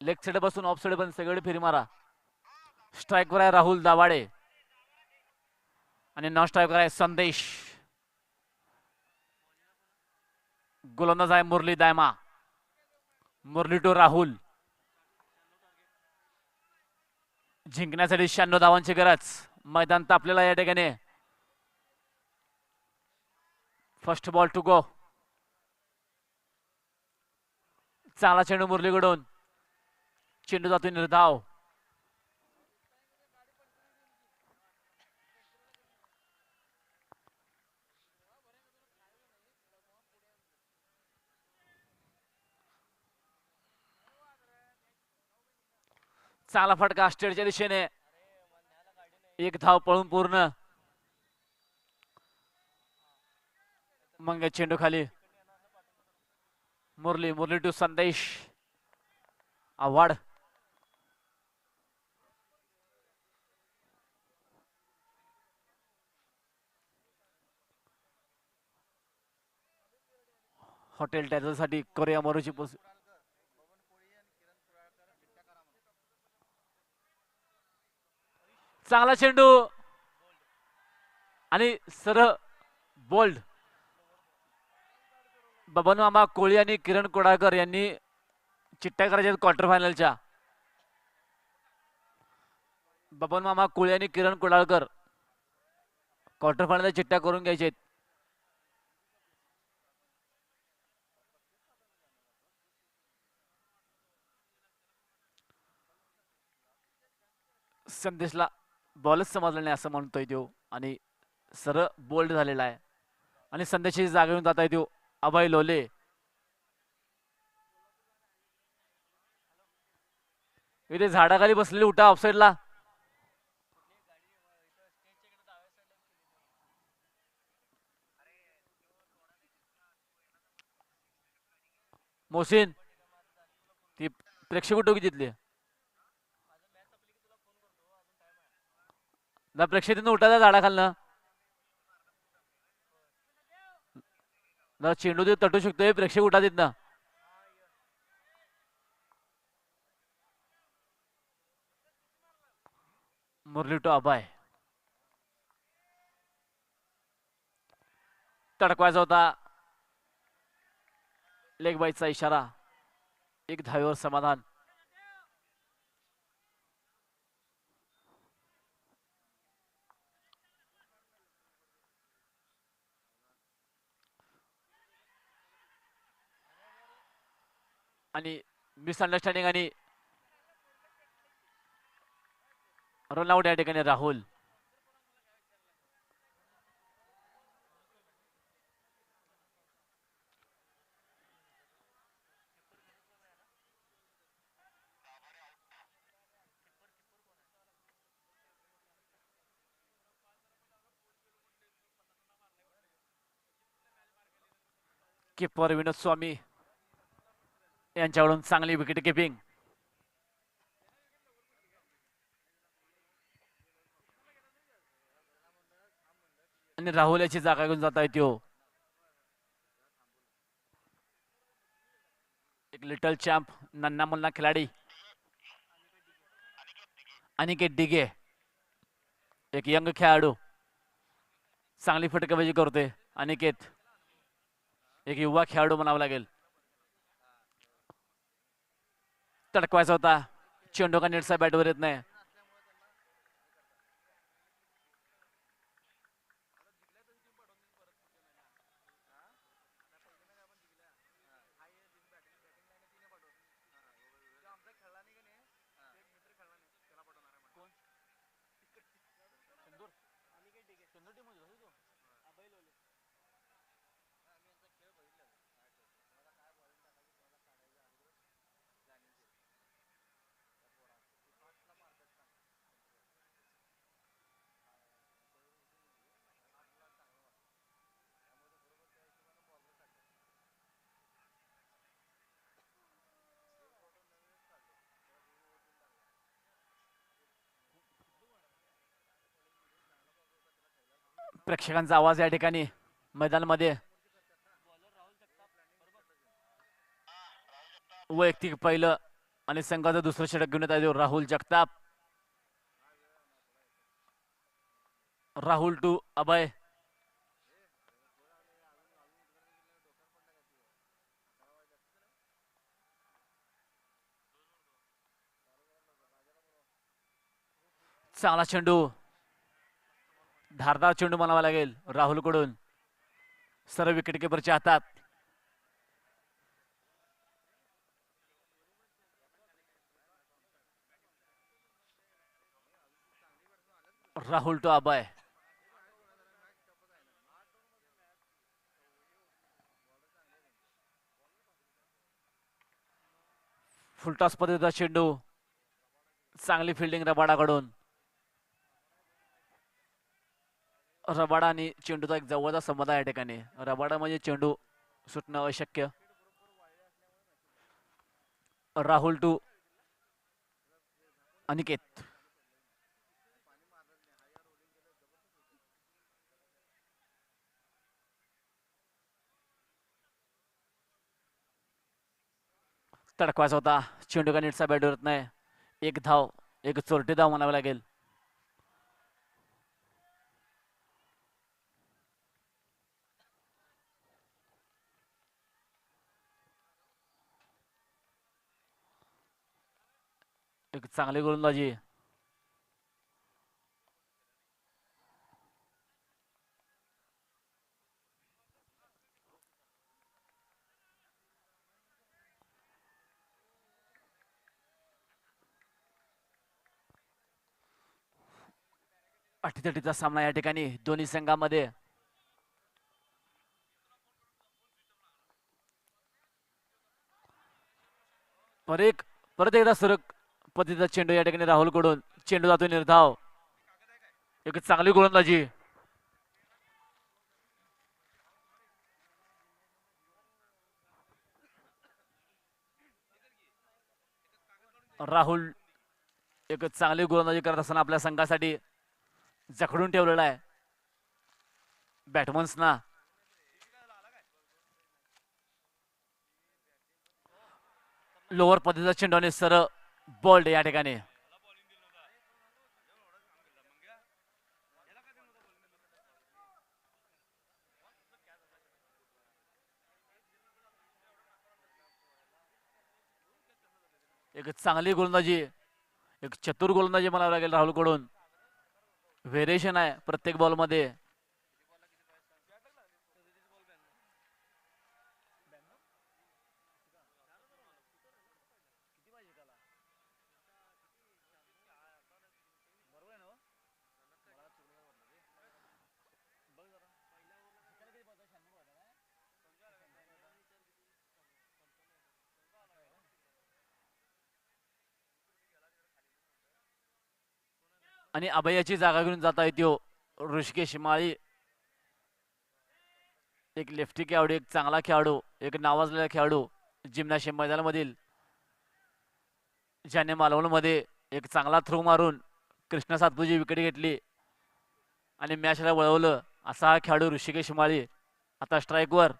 लेग साइड बसून ऑफ साइड पण सगळे फेरी मारा. स्ट्राईकवर आहे राहुल दाभाडे आणि नॉन स्ट्राईकवर आहे संदेश. गोलंदाज आहे मुरली दायमा. मुरली टू राहुल. जिंकण्यासाठी 96 धावांची गरज. मैदान तापलेलं या ठिकाणी. First ball to go. चांगला चेंडू मुरलीकडून. चेंडू जातो निर्धाव. चांगला फटका स्टेटच्या दिशेने. एक धाव पळून पूर्ण. मग चेंडू खाली. मुरली. मुरली टू संदेश. आव्हाड. हॉटेल टॅचसाठी कोरिया मोरूची पोच. चांगला चेंडू आणि सरळ बोल्ड. बबन मामा कोळी आणि किरण कोडाळकर यांनी चिठ्ठ्या करायच्या क्वार्टर फायनलच्या. बबन मामा कोळी आणि किरण कोडाळकर क्वार्टर फायनल चिठ्ठ्या करून घ्यायचे. संदेशला बॉलच समजला नाही असं म्हणतोय तो आणि सरळ बोल्ड झालेला आहे. आणि संदेशाची जागा येऊन जात आहे तो अभय लोले. इथे झाडाखाली बसलेले उठा ऑफसाईडला. मोहसिन ती प्रेक्षक उठो की जितली ना. प्रेक्षक तिथं उठायचा झाडाखालनं ना. चेंडू ते तटू शकतोय. प्रेक्षक उठा तिथनं. मुरली टू अभय. तडकवायचा होता. लेग बाईचा इशारा. एक धावेवर समाधान. आणि मिसअंडरस्टँडिंग आणि रन आउट या ठिकाणी राहुल. किपर विनोद स्वामी यांच्याकडून चांगली विकेट किपिंग. आणि राहुल याची जागा घेऊन जात आहे तो. एक लिटल चॅम्प नन्ना मुन्ना खिलाडी अनिकेत डिगे. एक यंग खेळाडू. चांगली फटकेबाजी करतोय अनिकेत. एक युवा खेळाडू म्हणावं लागेल. तडकवायचा होता. चेंडू का नीटसा बॅटवर येत नाही. प्रेक्षकांचा आवाज या ठिकाणी मैदानामध्ये. वैयक्तिक पहिलं आणि संघाचं दुसरं षटक घेऊन येत आहे राहुल जगताप. राहुल टू अभय. चांगला चेंडू, धारदार चेंडू म्हणावा लागेल राहुल कडून, सर्व विकेट किपरच्या हातात. Rahul to Abhay. फुलटॉस पद्धतीचा चेंडू, चांगली फिल्डिंग रबाडाकडून. रबाडा आणि चेंडूचा एक जवळचा संबंध आहे या ठिकाणी. रबाडा म्हणजे चेंडू सुटणं अशक्य. राहुल टू अनिकेत. तडकवायचा होता, चेंडू का नीटचा बॅट उरत नाही. एक धाव, एक चोरटी धाव म्हणावं लागेल. एक चांगली गोलंदाजी. अटीतटीचा सामना या ठिकाणी दोन्ही संघामध्ये. परत एकदा सुरक पद्धतीचा चेंडू या ठिकाणी राहुल कडून. चेंडू जातो निर्धाव. एक चांगली गोलंदाजी. राहुल एक चांगली गोलंदाजी करत असताना आपल्या संघासाठी जखडून ठेवलेला आहे बॅटमन्सना. लोअर पद्धतीचा चेंडू आणि सरळ बॉल्ड या ठिकाणी. एक चांगली गोलंदाजी, एक चतुर गोलंदाजी म्हणावं लागेल राहुल कडून. व्हेरिएशन आहे प्रत्येक बॉलमध्ये. आणि अभयाची जागा घेऊन जाता येतो ऋषिकेश माळी. एक लेफ्टी खेळाडू, एक चांगला खेळाडू, एक नावाजलेला खेळाडू जिम्नॅशियम मैदानामधील, ज्याने मालवणमध्ये एक चांगला थ्रो मारून कृष्णा सातपुजी विकेट घेतली आणि मॅचला वळवलं. असा हा खेळाडू ऋषिकेश माळी आता स्ट्राईकवर,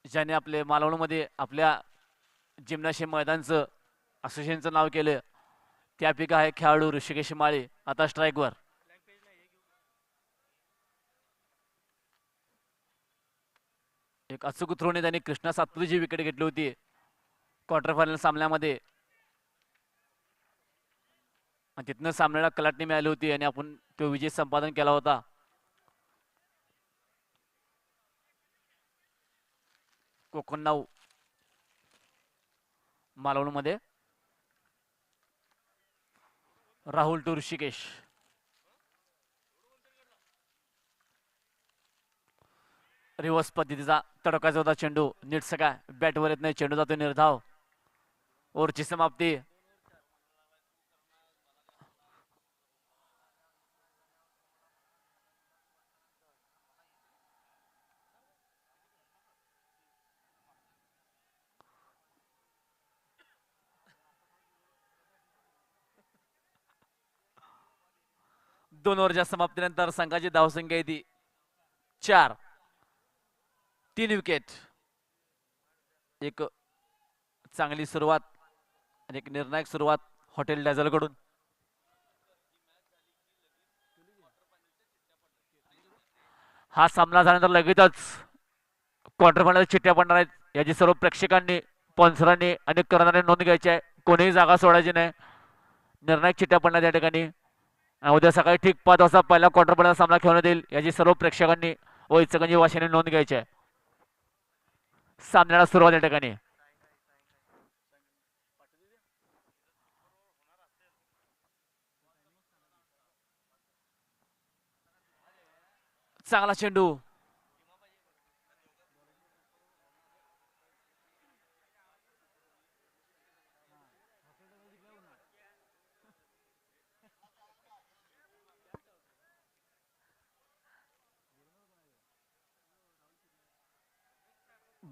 ज्याने आपले मालवणमध्ये आपल्या जिम्नॅशियम मैदानचं असोसिएशनचं नाव केलं. त्यापैकी आहे खेळाडू ऋषिकेश माळी आता स्ट्राईकवर. एक अचूक थ्रोने त्यांनी कृष्णा सातपुतेची विकेट घेतली होती क्वार्टर फायनल सामन्यामध्ये, आणि तिथनं सामन्याला कलाटणी मिळाली होती आणि आपण तो विजय संपादन केला होता. कोकणनाव मालवणमध्ये. राहुल टू ऋषिकेश. रिव्हर्स पद्धतीचा तडकाचा होता चेंडू, नीट सगळा बॅटवर येत नाही, चेंडू जातो निर्धाव. ओव्हरची समाप्ती. दोन ओव्हरच्या समाप्तीनंतर संघाची धावसंख्या येते 4. 3 विकेट. एक चांगली सुरुवात आणि एक निर्णायक सुरुवात हॉटेल डॅझलकडून. हा सामना झाल्यानंतर लगेचच क्वार्टर फायनल चिठ्ठ्या पडणार आहेत. याची सर्व प्रेक्षकांनी, स्पॉन्सरांनी आणि करणाऱ्यांनी नोंद घ्यायची आहे. कोणीही जागा सोडायची नाही. निर्णायक चिठ्ठ्या पडणार या ठिकाणी. उद्या सकाळी ठीक 5 वाजता पहिला क्वार्टर फायनल सामना खेळण्यात येईल. याची सर्व प्रेक्षकांनी व इचलकरंजी वासियांनी नोंद घ्यायची आहे. सामन्याला सुरुवात या ठिकाणी. चांगला चेंडू.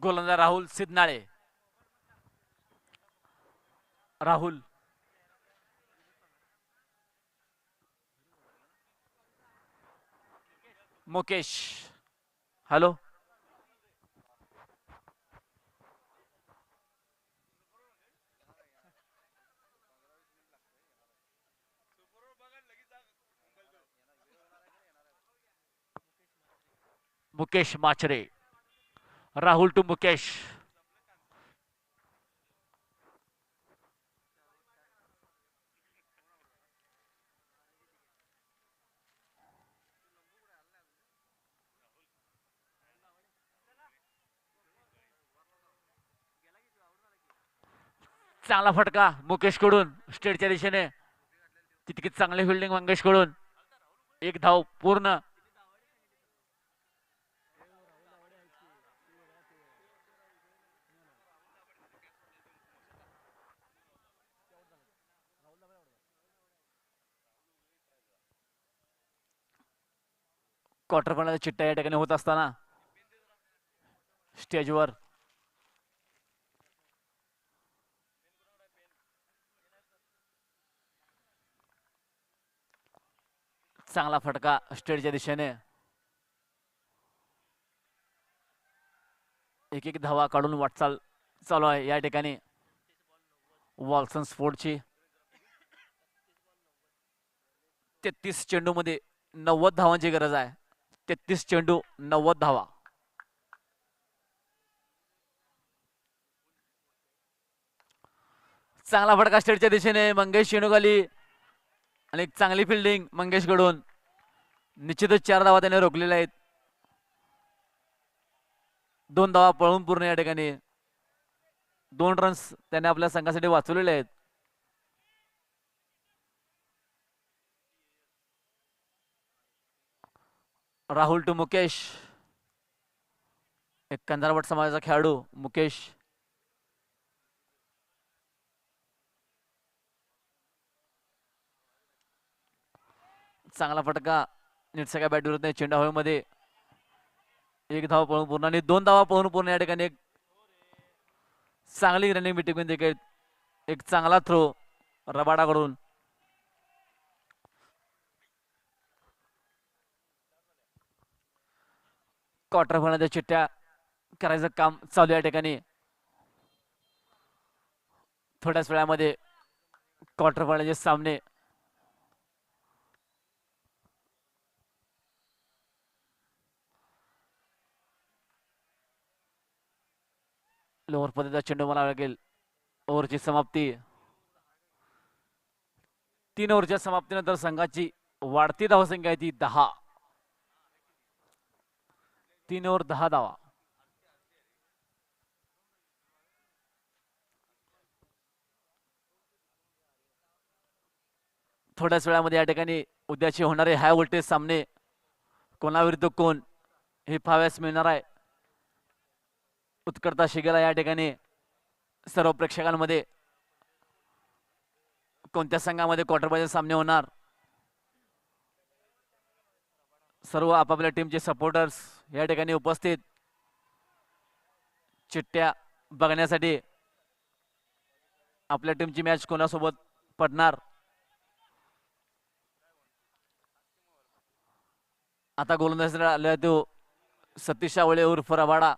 गोलंदाज राहुल सिद्धनाळे. राहुल, मुकेश. हॅलो, मुकेश माचरे. राहुल टू मुकेश. चांगला फटका मुकेश कडून स्टेटच्या दिशेने. तितकी चांगली फिल्डिंग मंगेश कडून. एक धाव पूर्ण. क्वार्टर फायनल चिठ्ठ्या या ठिकाणी होत असताना स्टेजवर चांगला फटका स्टेटच्या दिशेने. एक एक धावा काढून वाटचाल चालू आहे या ठिकाणी वॉल्सन स्पोर्टची. 33 चेंडू मध्ये 90 धावांची गरज आहे. 33 चेंडू 90 धावा. चांगला फटका स्टेटच्या दिशेने मंगेश शेणुगाली आणि एक चांगली फिल्डिंग मंगेश कडून. निश्चितच 4 धावा त्याने रोखलेल्या आहेत. 2 धावा पळून पूर्ण या ठिकाणी. 2 रन्स त्याने आपल्या संघासाठी वाचवलेले आहेत. राहुल टू मुकेश. एक कंधारवट समाजाचा खेळाडू मुकेश. चांगला फटका नीट सगळ्या बॅट विरुद्ध चेंडा हवेमध्ये. 1 धाव पळून पूर्ण आणि 2 धावा पळून पूर्ण या ठिकाणी. एक चांगली रनिंग मिटिंग देखील. एक चांगला थ्रो रबाडाकडून. क्वार्टर फायनलच्या चिठ्ठ्या करायचं काम चालू या ठिकाणी. थोड्याच वेळामध्ये क्वार्टर फायनलचे सामने लोअर पद्धतीचा चेंडू मला लागेल. ओव्हरची समाप्ती. 3 ओव्हरच्या समाप्तीनंतर संघाची वाढती धावसंख्या आहे ती 10. 3 ओव्हर 10 धावा. थोड्याच वेळामध्ये या ठिकाणी उद्याचे होणारे हाय व्होल्टेज सामने कोणाविरुद्ध कोण हे पाहाव्यास मिळणार आहे. उत्कटता शिगेला या ठिकाणी सर्व प्रेक्षकांमध्ये. कोणत्या संघामध्ये क्वार्टर फायनल सामने होणार. सर्व आपापल्या टीमचे सपोर्टर्स या ठिकाणी उपस्थित चिठ्ठ्या बघण्यासाठी. आपल्या टीमची मॅच कोणासोबत पडणार. आता गोलंदाजीला आला तो सतीश आवळे उर्फ रबाडा.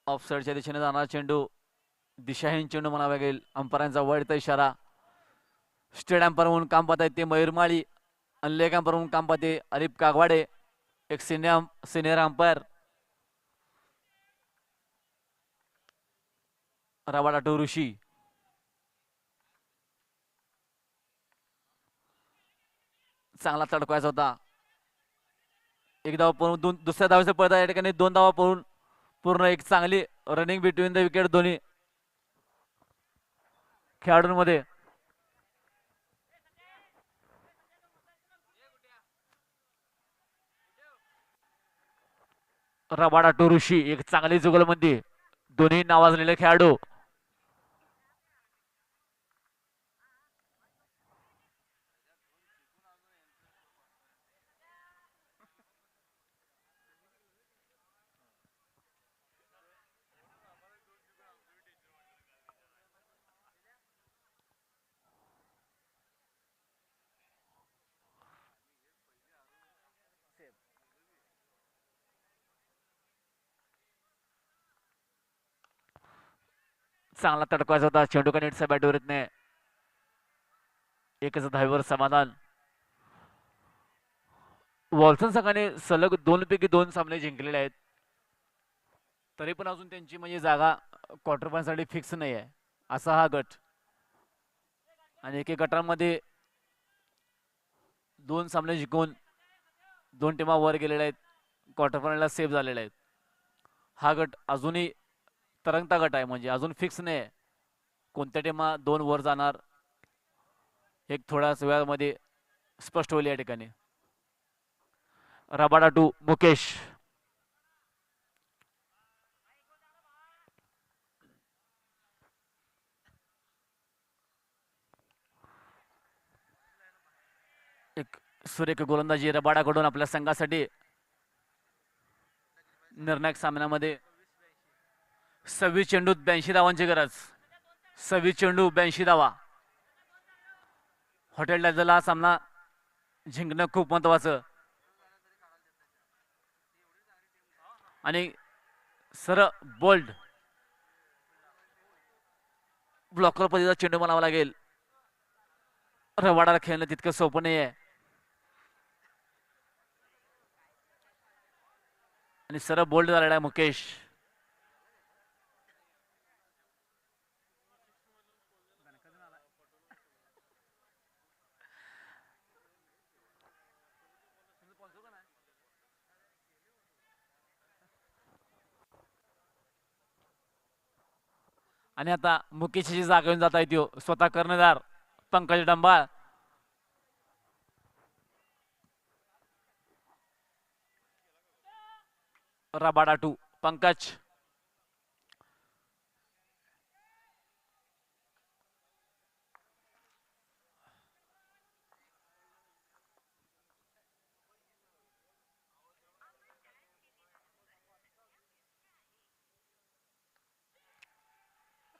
ऑफ साईडच्या दिशेने जाणारा चेंडू दिशाहीन चेंडू म्हणावा लागेल. अंपायरांचा वळता इशारा. स्टेट अंपायर म्हणून काम पाहत आहेत ते मयूर माळी आणि लेग अंपायर म्हणून काम पाहते अलिप कागवाडे, एक सिनियर अंपायर. रबाडा टू ऋषी. चांगला तडकवायचा होता. एक धाव पळून दुसऱ्या धावेचा पळता या ठिकाणी 2 धावा पळून पूर्ण एक चांगली रनिंग बिटवीन द विकेट दोन्ही खेळाडूंमध्ये. रबाडा टू ऋषी एक चांगली जुगलबंदी, दोन्ही नावाजलेले खेळाडू. चांगला तडकवायचा होता. चेंडू का नेटचा बॅटवर येत नाही. एकच धावेवर समाधान. वॉल्सन संघाने सलग 2 पैकी 2 सामने जिंकलेले आहेत. तरी पण अजून त्यांची म्हणजे जागा क्वार्टर फायनलसाठी फिक्स नाही आहे असा हा गट. आणि एके गटामध्ये 2 सामने जिंकून 2 टीमा वर गेलेल्या आहेत, क्वार्टर फायनलला सेव्ह झालेल्या आहेत. हा गट अजूनही तरंगता गट आहे, म्हणजे अजून फिक्स नाही आहे कोणत्या टीमा 2 वर जाणार. एक थोड्याच वेळामध्ये स्पष्ट होईल या ठिकाणी. Rabada to Mukesh. एक सुरेख गोलंदाजी रबाडाकडून आपल्या संघासाठी. निर्णायक सामन्यामध्ये 26 चेंडूत 82 धावांची गरज. 26 चेंडू 82 धावा. हॉटेल डॅझलला हा सामना जिंकणं खूप महत्वाचं. आणि सर बोल्ड ब्लॉकर पद्धतीचा चेंडू म्हणावा लागेल. रबाडाला खेळणं तितकं सोपं नाही आहे. आणि सर बोल्ड झालेला आहे मुकेश. आणि आता मुकेशची जागा घेऊन जाता येतो स्वतः कर्णधार पंकज डंबाळ. Rabada to Pankaj.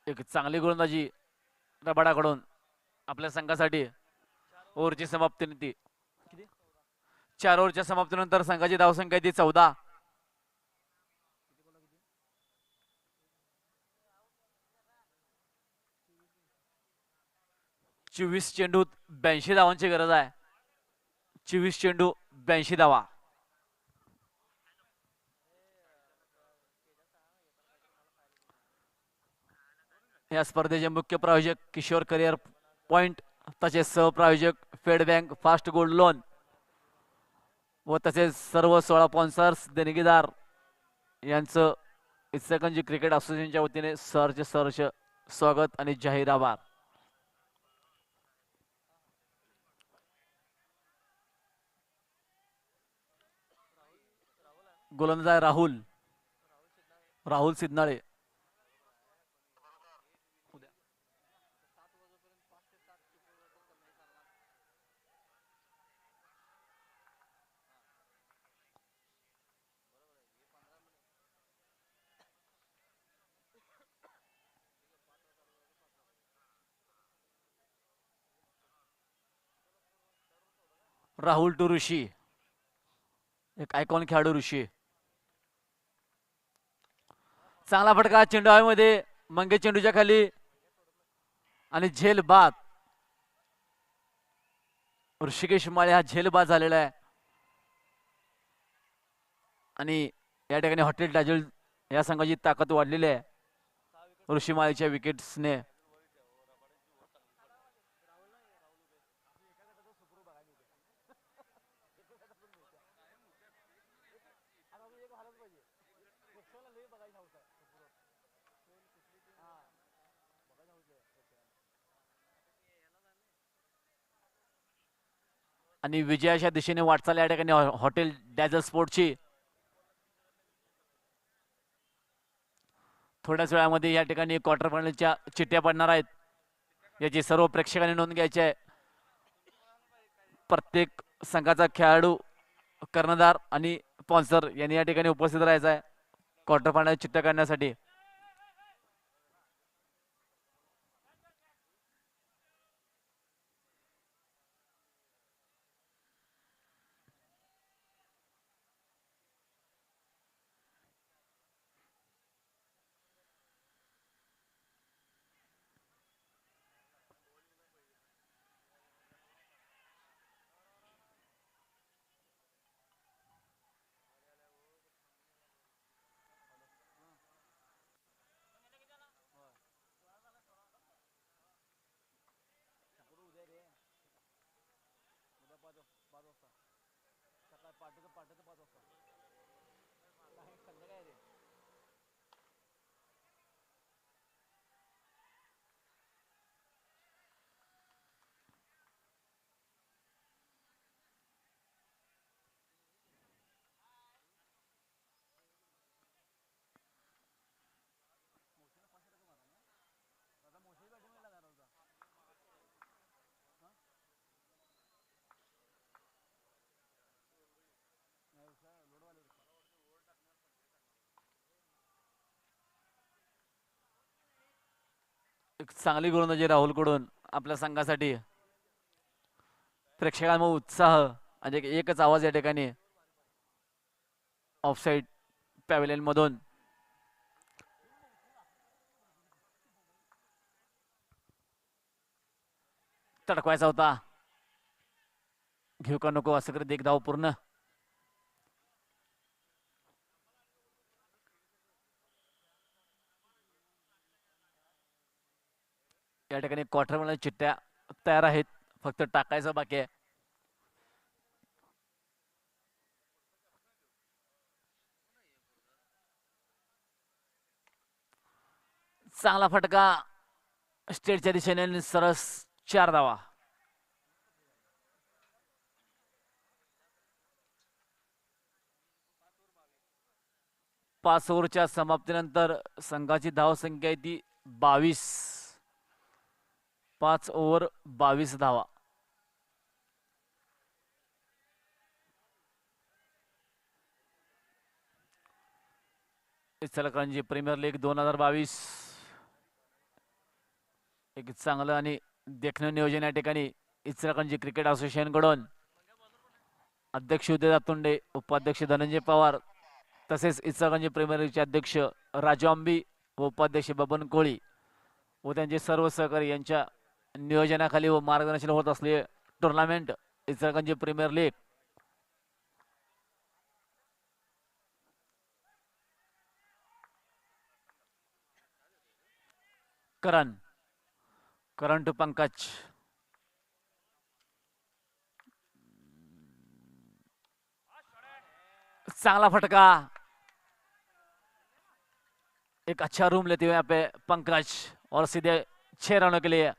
एक चांगली गोलंदाजी रबाडाकडून आपल्या संघासाठी. ओव्हरची समाप्ती ती 4 ओव्हरच्या समाप्तीनंतर संघाची धावसंख्या ती 14. चोवीस चेंडूत 82 धावांची गरज आहे. 24 चेंडू 82 धावा. या स्पर्धेचे मुख्य प्रायोजक किशोर करिअर पॉइंट, तसेच सहप्रायोजक Fedbank fast gold loan व तसेच सर्व 16 स्पॉन्सर्स देणगीदार यांचं इचलकरंजी क्रिकेट असोसिएशनच्या वतीने सहर्ष स्वागत आणि जाहीर आभार. गोलंदाज राहुल सिद्धनाळे. राहुल टू ऋषी, एक आयकॉन खेळाडू ऋषी. चांगला फटका चेंडू हवेमध्ये मंगे चेंडूच्या खाली आणि झेल बाद. ऋषिकेश माळे हा झेल बाद झालेला आहे आणि या ठिकाणी हॉटेल डाजल या संघाची ताकद वाढलेली आहे ऋषी माळेच्या विकेट्सने. आणि विजयाच्या दिशेने वाटचाल या ठिकाणी हॉटेल डॅझल स्पोर्टची. थोड्याच वेळामध्ये या ठिकाणी क्वार्टर फायनलच्या चिठ्ठ्या पडणार आहेत. याची सर्व प्रेक्षकांनी नोंद घ्यायची आहे. प्रत्येक संघाचा खेळाडू, कर्णधार आणि स्पॉन्सर यांनी या ठिकाणी उपस्थित राहायचं आहे क्वार्टर फायनल चिठ्ठ्या काढण्यासाठी. एक चांगली गोलंदाजी राहुल कडून आपल्या संघासाठी. प्रेक्षकांमध्ये उत्साह आणि एकच आवाज या ठिकाणी ऑफसाईड पॅव्हलियन मधून. तडकवायचा होता, घेऊ का नको असं करत एक धाव पूर्ण. या ठिकाणी क्वार्टर फायनल चिठ्ठ्या तयार आहेत, फक्त टाकायचं बाकी आहे. चांगला फटका स्टेटच्या दिशेने, सरस 4 धावा. पाच ओव्हरच्या समाप्तीनंतर संघाची धाव संख्या आहे ती 22. 5 ओव्हर 22 धावा. इचलकरंजी प्रीमियर लीग 2022 एक चांगलं आणि देखणं नियोजन या ठिकाणी इचलकरंजी क्रिकेट असोसिएशन कडून. अध्यक्ष उदय दातुंडे, उपाध्यक्ष धनंजय पवार, तसेच इचलकरंजी प्रीमियर लीगचे अध्यक्ष राजू आंबी व उपाध्यक्ष बबन कोळी व त्यांचे सर्व सहकारी यांच्या नियोजनाखाली व मार्गदर्शन होत असलेले tournament Ichalkaranji premier league. Karan to Pankaj. चांगला फटका, एक अच्छा रूम लेते हुए यहाँ पे पंकज और सीधे 6 रनों के लिए.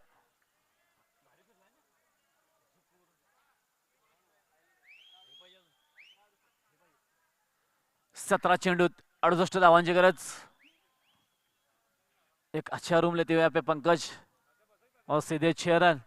सतरा चेंडूत 68 धावांची गरज. एक अच्छा रूम लेते हुए यहाँ पे पंकज और सीधे 6 रन.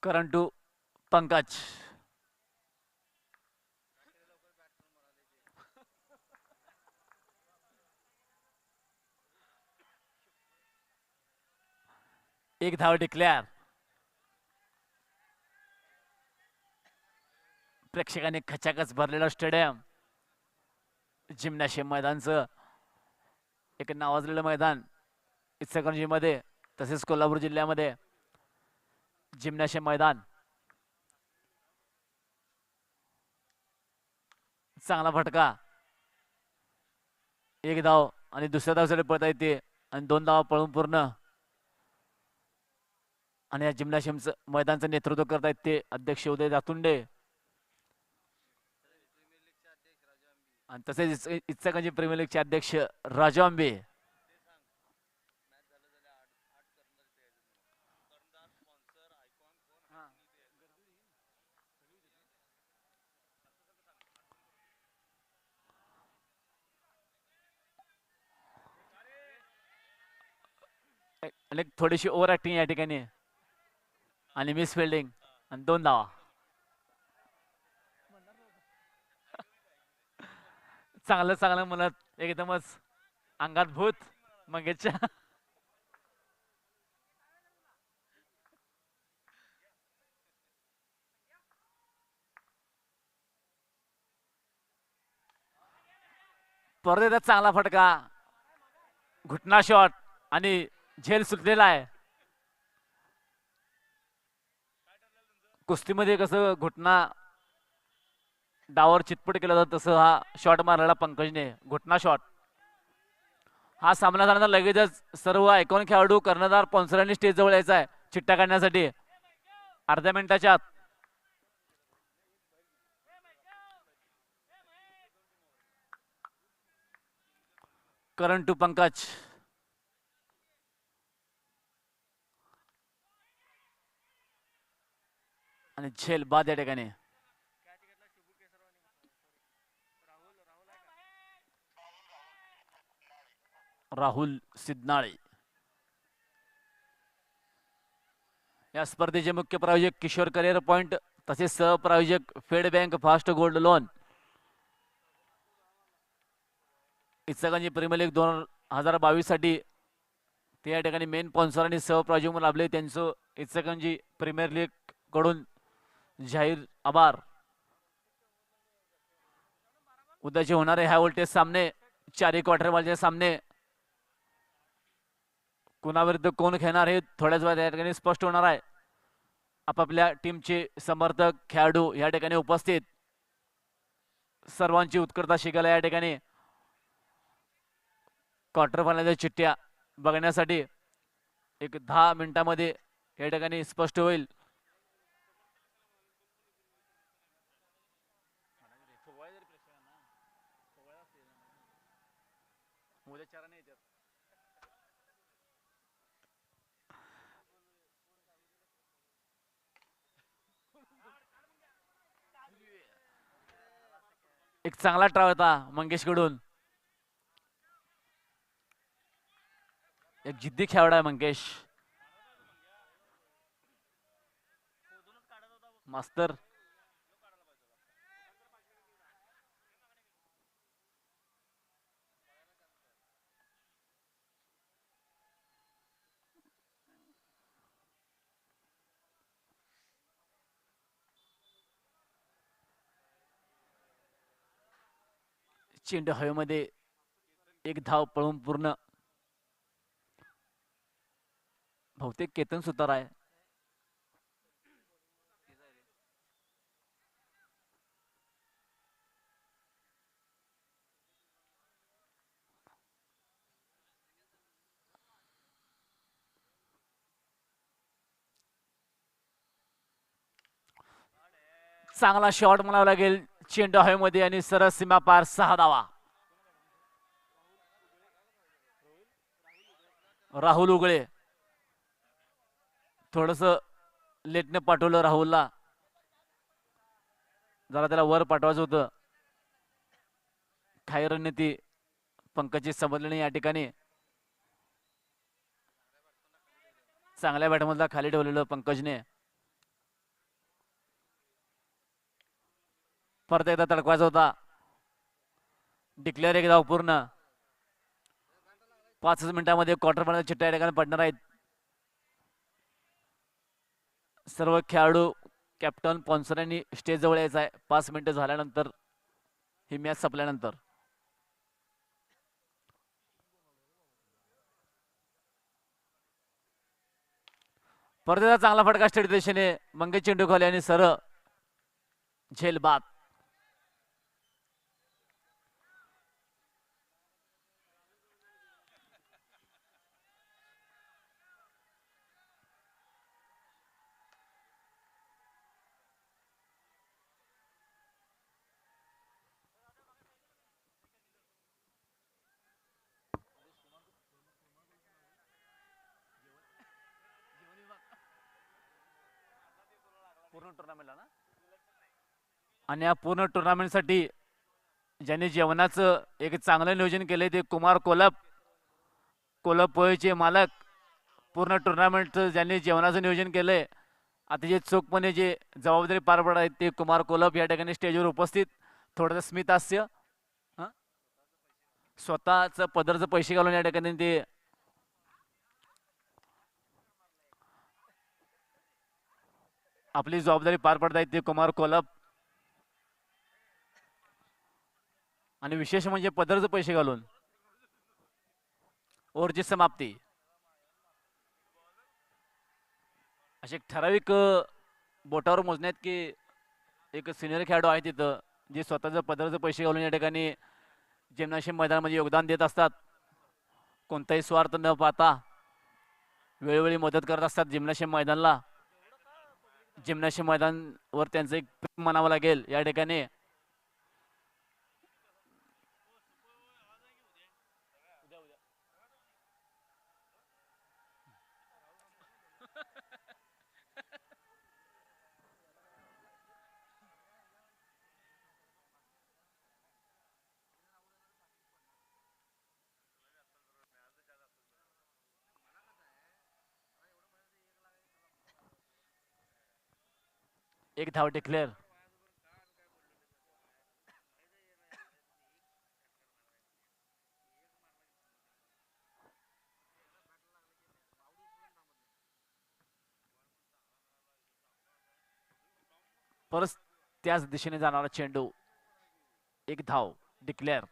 Current to Pankaj. एक धाव डिक्लेअर. प्रेक्षकांनी खचाखच भरलेलं स्टेडियम, जिम्नॅशियम मैदानचं एक नावाजलेलं मैदान इचलकरंजीमध्ये, तसेच कोल्हापूर जिल्ह्यामध्ये जिम्नॅशियम मैदान. चांगला फटका. एक धाव आणि दुसऱ्या धावसाठी पळता येते आणि 2 धावा पळून पूर्ण. आणि या जिम्नॅशियमचं मैदानचं नेतृत्व करत आहेत ते अध्यक्ष उदय दातुंडे आणि तसेच इचलकरंजी प्रीमियर लीगचे अध्यक्ष राजू आंबे. आणि थोडीशी ओव्हर ऍक्टिंग या ठिकाणी आणि मिस फिल्डिंग आणि 2 धावा. चांगलं चांगलं म्हणत एकदमच अंगात भूत मंगेशच्या. परत एकदा चांगला फटका, घुटना शॉट आणि झेल सुटलेला आहे. कुस्तीमध्ये कसं घुटना डावर चितपट केला जातं तसं हा शॉट मारलेला पंकजने, घुटना शॉट. हा सामना झाल्यानंतर लगेचच सर्व आयकॉन खेळाडू, कर्णधार, स्पॉन्सरांनी स्टेज जवळ यायचा आहे चिट्ट्या काढण्यासाठी अर्ध्या मिनिटाच्या आत. करंट टू पंकज. आणि झेल बाद या ठिकाणी. राहुल सिद्धनाळे. या स्पर्धेचे मुख्य प्रायोजक किशोर करिअर पॉइंट, तसेच सहप्रायोजक Fedbank fast gold loan. Ichalkaranji premier league 2022 साठी ते या ठिकाणी मेन स्पॉन्सर आणि सहप्रायोजक म्हणून लाभले. त्यांचं इचलकरंजी प्रीमियर लीग कडून जाहीर आभार. उद्याचे होणारे हाय व्होल्टेज सामने, 4 क्वार्टरफायनलचे सामने, कोणाविरुद्ध कोण खेळणार हे थोड्याच वेळात या ठिकाणी स्पष्ट होणार आहे. आपापल्या टीमचे समर्थक, खेळाडू या ठिकाणी उपस्थित, सर्वांची उत्कटता शिकायला या ठिकाणी क्वार्टर फायनलच्या चिठ्ठ्या बघण्यासाठी एक 10 मिनिटांमध्ये या ठिकाणी स्पष्ट होईल. एक चांगला ट्राय होता मंगेश कडून. एक जिद्दी खेळाडू आहे मंगेश. मास्तर चेंडू हवेमध्ये, एक धाव पळून पूर्ण. बहुतेक केतन सुतार आहे. चांगला शॉट म्हणावा लागेल. चेंडू हवेमध्ये आणि सरळ सीमा पार, 6 धावा. राहुल उगळे थोडस लेटने पाठवलं राहुलला, जरा त्याला वर पाठवायचं होतं. काही रणनीती पंकजची समजली नाही या ठिकाणी. चांगल्या बॅटमधला खाली ठेवलेलं पंकजने. परत एकदा तडकवायचा होता. डिक्लेअर एक धाव पूर्ण. 5 मिनिटांमध्ये क्वार्टर फायनल चिठ्ठ्या या ठिकाणी पडणार आहेत. सर्व खेळाडू कॅप्टन स्पॉन्सर यांनी स्टेज जवळ यायचं आहे 5 मिनिटं झाल्यानंतर, ही मॅच संपल्यानंतर. परत एकदा चांगला फटका स्टेट दिशेने मंगेश चेंडू खाली आणि सरळ झेल बाद. पूर्ण टुर्नामेंटला ना, आणि या पूर्ण टुर्नामेंटसाठी ज्यांनी जेवणाचं एक चांगलं नियोजन केलंय ते कुमार कोलप, कोलप पोहेचे मालक. पूर्ण टुर्नामेंटचं ज्यांनी जेवणाचं नियोजन केलंय, अतिशय चोखपणे जे जबाबदारी पार पडत आहेत ते कुमार कोलप या ठिकाणी स्टेजवर उपस्थित. थोडंसं स्मितहास्य, स्वतःचं पदरचं पैसे घालून या ठिकाणी ते आपली जबाबदारी पार पडत आहेत ते कुमार कोलप. आणि विशेष म्हणजे पदरचे पैसे घालून. ओव्हरची समाप्ती. असे एक ठराविक बोटावर मोजण्यात की एक सिनियर खेळाडू आहे तिथं जे स्वतःचं पदरचे पैसे घालून या ठिकाणी जिम्नॅशियम मैदानामध्ये योगदान देत असतात. कोणताही स्वार्थ न पाहता वेळोवेळी मदत करत असतात जिम्नॅशियम मैदानाला. जिम्नॅशियम मैदानवर त्यांचं एक प्रेम म्हणावं लागेल या ठिकाणी. एक धाव डिक्लेअर. परत त्याच दिशेने जाणारा चेंडू. एक धाव डिक्लेअर.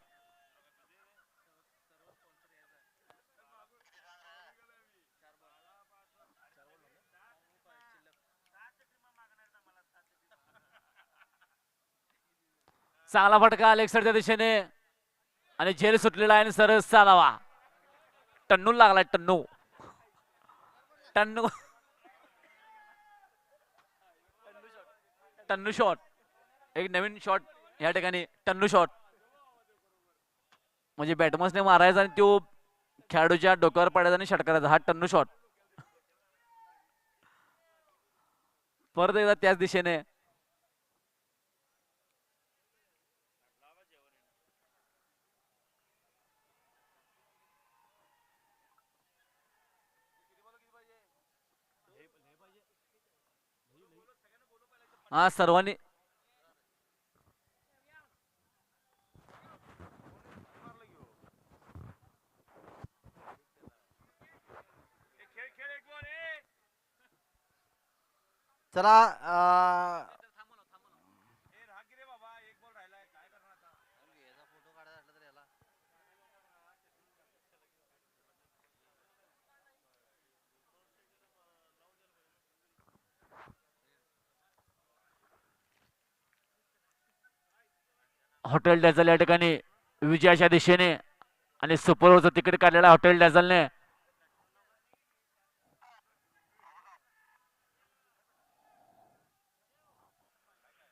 चांगला फटका अलेक्सरच्या दिशेने आणि झेल सुटलेला आहे आणि सरळ चालावा. टन्नू लागलाय, टन्नू टन्नू टन्नू शॉट. एक नवीन शॉट या ठिकाणी, टन्नू शॉट. म्हणजे बॅटमन्सने मारायचा आणि तो खेळाडूच्या डोक्यावर पडायचा आणि षट करायचा, हा टन्नू शॉट. परत एकदा त्याच दिशेने. हा सर्वांनी चला हॉटेल डॅझल या ठिकाणी विजयाच्या दिशेने आणि सुपर ओव्हरचं तिकीट काढलेला हॉटेल डॅझलने.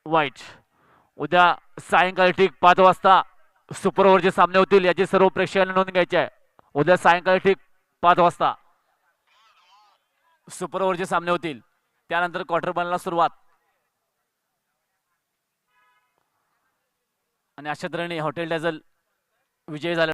वाईट. उद्या सायंकाळी ठीक 5 वाजता सुपर ओव्हरचे सामने होतील, याची सर्व प्रेक्षकांना नोंद घ्यायची आहे. उद्या सायंकाळी ठीक 5 वाजता सुपर ओव्हरचे सामने होतील. त्यानंतर क्वार्टर फायनलला सुरुवात. आणि अशा तऱ्हेने हॉटेल डॅझल विजयी झाले.